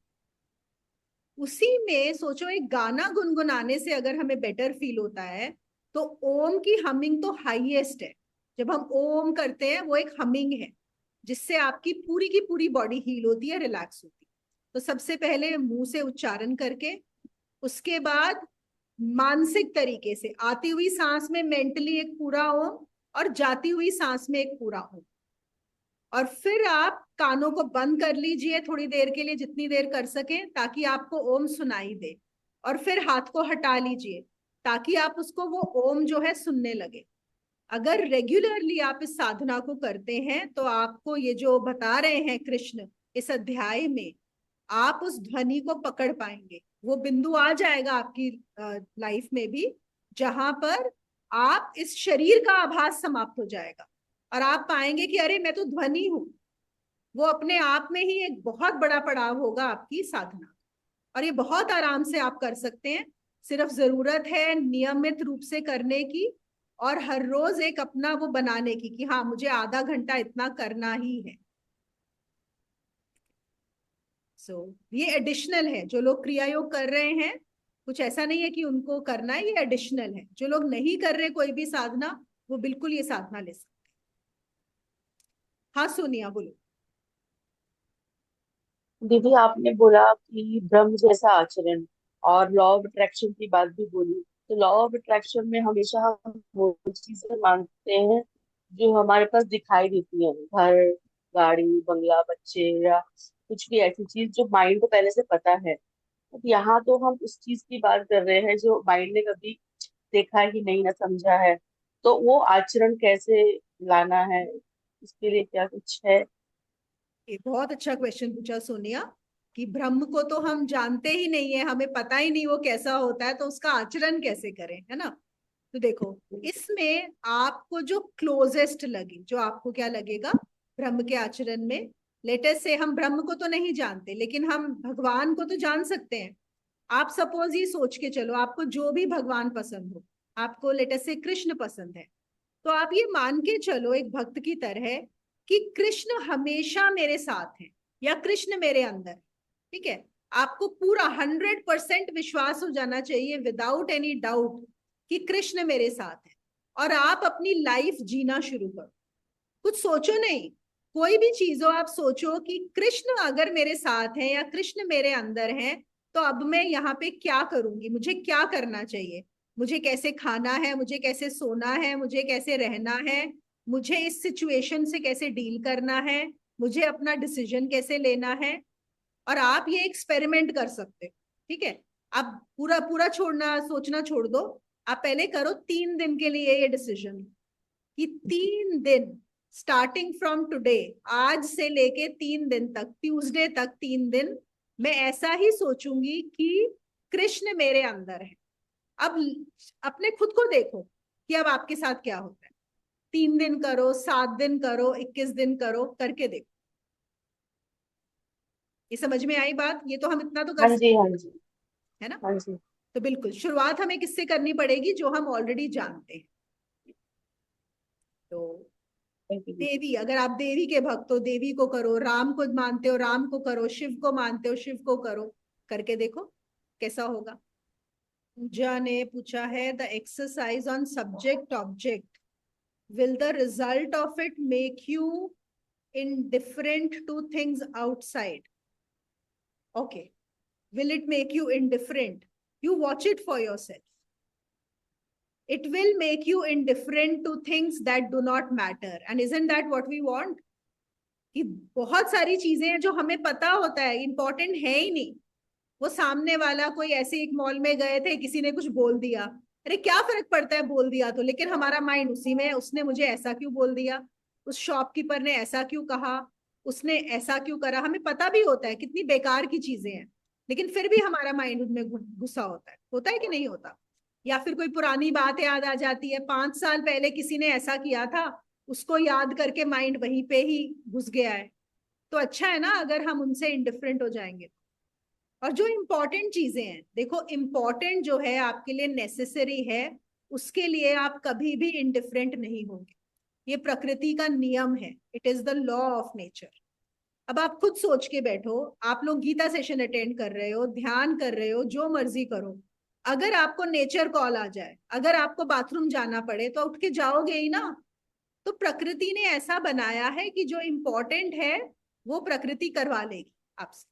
Speaker 1: उसी में सोचो एक गाना गुनगुनाने से अगर हमें बेटर फील होता है, तो ओम की हमिंग तो हाईएस्ट है। जब हम ओम करते हैं वो एक हमिंग है जिससे आपकी पूरी की पूरी बॉडी हील होती है, रिलैक्स होती है। तो सबसे पहले मुंह से उच्चारण करके, उसके बाद मानसिक तरीके से आती हुई सांस में मेंटली एक पूरा ओम और जाती हुई सांस में एक पूरा ओम। और फिर आप कानों को बंद कर लीजिए थोड़ी देर के लिए, जितनी देर कर सके ताकि आपको ओम सुनाई दे। और फिर हाथ को हटा लीजिए ताकि आप उसको वो ओम जो है सुनने लगे। अगर रेगुलरली आप इस साधना को करते हैं तो आपको ये जो बता रहे हैं कृष्ण इस अध्याय में, आप उस ध्वनि को पकड़ पाएंगे। वो बिंदु आ जाएगा आपकी लाइफ में भी जहां पर आप इस शरीर का आभास समाप्त हो जाएगा और आप पाएंगे कि अरे मैं तो ध्वनि हूं। वो अपने आप में ही एक बहुत बड़ा पड़ाव होगा आपकी साधना। और ये बहुत आराम से आप कर सकते हैं, सिर्फ जरूरत है नियमित रूप से करने की और हर रोज एक अपना वो बनाने की कि हाँ मुझे आधा घंटा इतना करना ही है। ये एडिशनल है, जो लोग क्रिया योग कर रहे हैं कुछ ऐसा नहीं है कि उनको करना है, ये एडिशनल है। जो लोग नहीं कर रहे कोई भी साधना, वो बिल्कुल ये साधना ले सकते हैं। हाँ सोनिया बोलो।
Speaker 4: दीदी आपने बोला कि ब्रह्म जैसा आचरण और लॉ ऑफ अट्रैक्शन की बात भी बोली। तो लॉ ऑफ अट्रैक्शन में हमेशा हम वो चीजें मांगते हैं जो हमारे पास दिखाई देती हैं, घर, गाड़ी, बंगला, बच्चे, या कुछ भी ऐसी चीज जो माइंड को पहले से पता है। अब यहाँ तो हम उस चीज की बात कर रहे हैं जो माइंड ने कभी देखा ही नहीं, ना समझा है। तो वो आचरण कैसे लाना है, इसके लिए क्या कुछ है?
Speaker 1: ये बहुत अच्छा क्वेश्चन पूछा सोनिया कि ब्रह्म को तो हम जानते ही नहीं है, हमें पता ही नहीं वो कैसा होता है, तो उसका आचरण कैसे करें, है ना। तो देखो इसमें आपको जो क्लोजेस्ट लगे, जो आपको क्या लगेगा ब्रह्म के आचरण में। लेटेस्ट से हम ब्रह्म को तो नहीं जानते लेकिन हम भगवान को तो जान सकते हैं। आप सपोज ये सोच के चलो आपको जो भी भगवान पसंद हो, आपको लेटेस्ट से कृष्ण पसंद है, तो आप ये मान के चलो एक भक्त की तरह कि कृष्ण हमेशा मेरे साथ हैं या कृष्ण मेरे अंदर है। ठीक है, आपको पूरा 100% विश्वास हो जाना चाहिए विदाउट एनी डाउट कि कृष्ण मेरे साथ है। और आप अपनी लाइफ जीना शुरू करो, कुछ सोचो नहीं, कोई भी चीज हो आप सोचो कि कृष्ण अगर मेरे साथ है या कृष्ण मेरे अंदर है, तो अब मैं यहाँ पे क्या करूंगी, मुझे क्या करना चाहिए, मुझे कैसे खाना है, मुझे कैसे सोना है, मुझे कैसे रहना है, मुझे इस सिचुएशन से कैसे डील करना है, मुझे अपना डिसीजन कैसे लेना है। और आप ये एक्सपेरिमेंट कर सकते हो। ठीक है, आप पूरा पूरा छोड़ना, सोचना छोड़ दो। आप पहले करो 3 दिन के लिए ये डिसीजन कि 3 दिन स्टार्टिंग फ्रॉम टुडे, आज से लेके 3 दिन तक, ट्यूसडे तक 3 दिन मैं ऐसा ही सोचूंगी कि कृष्ण मेरे अंदर है। अब अपने खुद को देखो कि अब आपके साथ क्या होता है। 3 दिन करो, 7 दिन करो, 21 दिन करो, करके देखो। ये समझ में आई बात? ये तो हम इतना तो कर
Speaker 4: हाँ जी, हाँ
Speaker 1: सकते
Speaker 4: जी,
Speaker 1: हैं ना।
Speaker 4: हाँ जी।
Speaker 1: तो बिल्कुल शुरुआत हमें किससे करनी पड़ेगी, जो हम ऑलरेडी जानते हैं। तो
Speaker 4: थैंक यू दीदी।
Speaker 1: देवी, अगर आप देवी के भक्त हो देवी को करो, राम को मानते हो राम को करो, शिव को मानते हो शिव को करो, करके देखो कैसा होगा। पूजा ने पूछा है, the exercise on subject object, will the result of it make you indifferent to things outside? Okay. Will it make you indifferent? You watch it for yourself. It will make you indifferent to things that do not matter. And isn't that what we want? कि बहुत सारी चीजें हैं जो हमें पता होता है इंपॉर्टेंट है ही नहीं, वो सामने वाला कोई ऐसे एक मॉल में गए थे, किसी ने कुछ बोल दिया, अरे क्या फर्क पड़ता है बोल दिया तो, लेकिन हमारा माइंड उसी में है, उसने मुझे ऐसा क्यों बोल दिया, उस शॉपकीपर ने ऐसा क्यों कहा, उसने ऐसा क्यों करा, हमें पता भी होता है कितनी बेकार की चीजें हैं, लेकिन फिर भी हमारा माइंड उनमें घुसा होता है कि नहीं होता? या फिर कोई पुरानी बात याद आ जाती है, 5 साल पहले किसी ने ऐसा किया था, उसको याद करके माइंड वहीं पे ही घुस गया है। तो अच्छा है ना अगर हम उनसे इंडिफरेंट हो जाएंगे। और जो इम्पोर्टेंट चीजें हैं, देखो इम्पोर्टेंट जो है आपके लिए नेसेसरी है, उसके लिए आप कभी भी इंडिफरेंट नहीं होंगे, ये प्रकृति का नियम है, it is the law of nature. अब आप खुद सोच के बैठो, आप लोग गीता सेशन अटेंड कर रहे हो, ध्यान कर रहे हो, जो मर्जी करो, अगर आपको नेचर कॉल आ जाए, अगर आपको बाथरूम जाना पड़े तो उठ के जाओगे ही ना। तो प्रकृति ने ऐसा बनाया है कि जो इम्पोर्टेंट है वो प्रकृति करवा लेगी आपसे।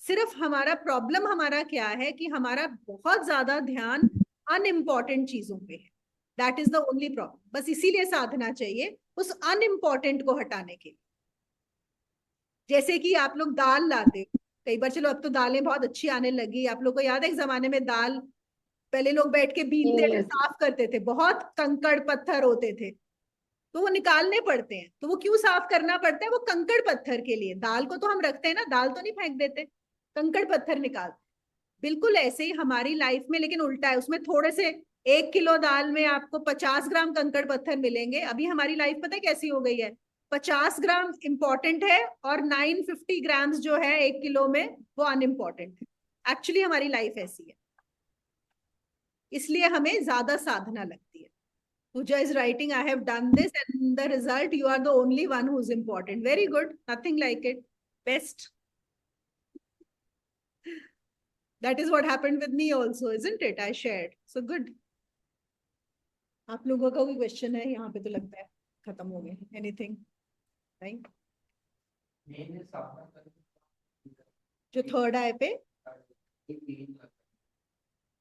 Speaker 1: सिर्फ हमारा प्रॉब्लम हमारा क्या है कि हमारा बहुत ज्यादा ध्यान अनइम्पॉर्टेंट चीजों पे है, that is the only problem. बस इसीलिए साधना चाहिए उस अनइम्पॉर्टेंट को हटाने के लिए। जैसे कि आप लोग दाल लाते हो कई बार, चलो अब तो दालें बहुत अच्छी आने लगी, आप लोग को याद है एक जमाने में दाल पहले लोग बैठ के बीनते थे, साफ करते थे, बहुत कंकड़ पत्थर होते थे, तो वो निकालने पड़ते हैं। तो वो क्यों साफ करना पड़ता है? वो कंकड़ पत्थर के लिए। दाल को तो हम रखते हैं ना, दाल तो नहीं फेंक देते, कंकड़ पत्थर निकालते। बिल्कुल ऐसे ही हमारी लाइफ में, लेकिन उल्टा है, उसमें थोड़े से 1 किलो दाल में आपको 50 ग्राम कंकड़ पत्थर मिलेंगे। अभी हमारी लाइफ पता है कैसी हो गई है, 50 ग्राम इंपॉर्टेंट है और 950 ग्राम्स जो है 1 किलो में वो अनइम्पॉर्टेंट है। एक्चुअली हमारी लाइफ ऐसी है, इसलिए हमें ज्यादा साधना लगती है। Pooja is writing, I have done this and the result, you are the only one who's important. Very good. Nothing like it. Best. That is what happened with me also, isn't it? I shared. So good. आप लोगों का कोई question है यहाँ पे? तो लगता है खत्म हो गए। Anything? नहीं? जो थर्ड आई पे,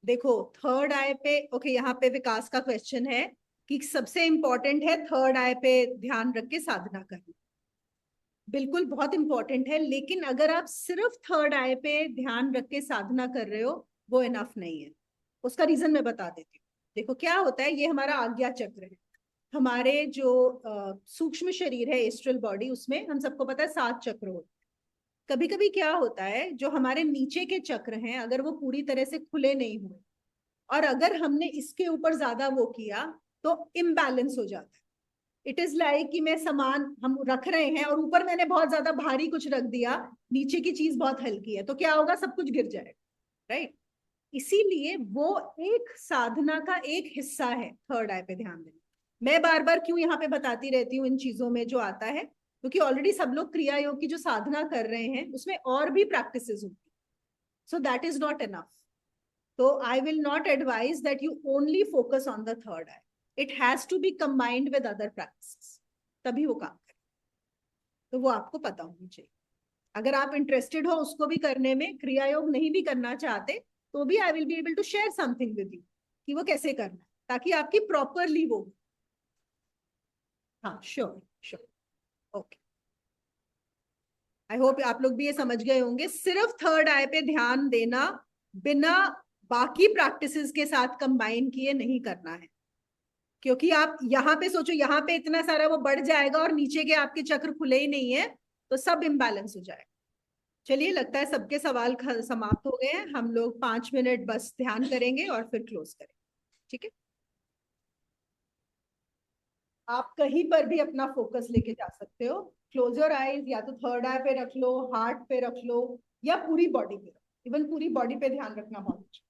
Speaker 1: देखो थर्ड आई पे, ओके यहाँ पे विकास का क्वेश्चन है कि सबसे इंपॉर्टेंट है थर्ड आई पे ध्यान रख के साधना करना। बिल्कुल बहुत इंपॉर्टेंट है, लेकिन अगर आप सिर्फ थर्ड आई पे ध्यान रख के साधना कर रहे हो वो इनफ नहीं है। उसका रीजन मैं बता देती हूँ। देखो क्या होता है, ये हमारा आज्ञा चक्र है, हमारे जो सूक्ष्म शरीर है एस्ट्रल बॉडी, उसमें हम सबको पता है 7 चक्र होते हैं। कभी कभी क्या होता है, जो हमारे नीचे के चक्र हैं अगर वो पूरी तरह से खुले नहीं हुए और अगर हमने इसके ऊपर ज्यादा वो किया तो इम्बैलेंस हो जाता है। इट इज लाइक कि मैं सामान हम रख रहे हैं और ऊपर मैंने बहुत ज्यादा भारी कुछ रख दिया, नीचे की चीज बहुत हल्की है, तो क्या होगा, सब कुछ गिर जाएगा, राइट? इसीलिए वो एक साधना का एक हिस्सा है थर्ड आई पे ध्यान देना। मैं बार बार क्यों यहाँ पे बताती रहती हूँ इन चीजों में जो आता है, क्योंकि ऑलरेडी सब लोग क्रिया योग की जो साधना कर रहे हैं उसमें और भी प्रैक्टिसेस होती है, so that is not enough. तो I will not advise that you only focus on the third eye, it has to be combined with other practices, तभी वो काम करे। तो वो आपको पता होनी चाहिए। अगर आप इंटरेस्टेड हो उसको भी करने में, क्रिया योग नहीं भी करना चाहते तो भी I will be able to share something with you कि वो कैसे करना है, ताकि आपकी प्रॉपरली वो। हाँ sure sure, okay. I hope आप लोग भी ये समझ गए होंगे, सिर्फ थर्ड आई पे ध्यान देना बिना बाकी प्रैक्टिसेस के साथ कंबाइन किए नहीं करना है। क्योंकि आप यहाँ पे सोचो, यहाँ पे इतना सारा वो बढ़ जाएगा और नीचे के आपके चक्र खुले ही नहीं है, तो सब इम्बैलेंस हो जाएगा। चलिए, लगता है सबके सवाल समाप्त हो गए हैं। हम लोग 5 मिनट बस ध्यान करेंगे और फिर क्लोज करेंगे, ठीक है? आप कहीं पर भी अपना फोकस लेके जा सकते हो। क्लोज योर आईज, या तो थर्ड आई पे रख लो, हार्ट पे रख लो, या पूरी बॉडी पे, इवन पूरी बॉडी पे ध्यान रखना बहुत अच्छा।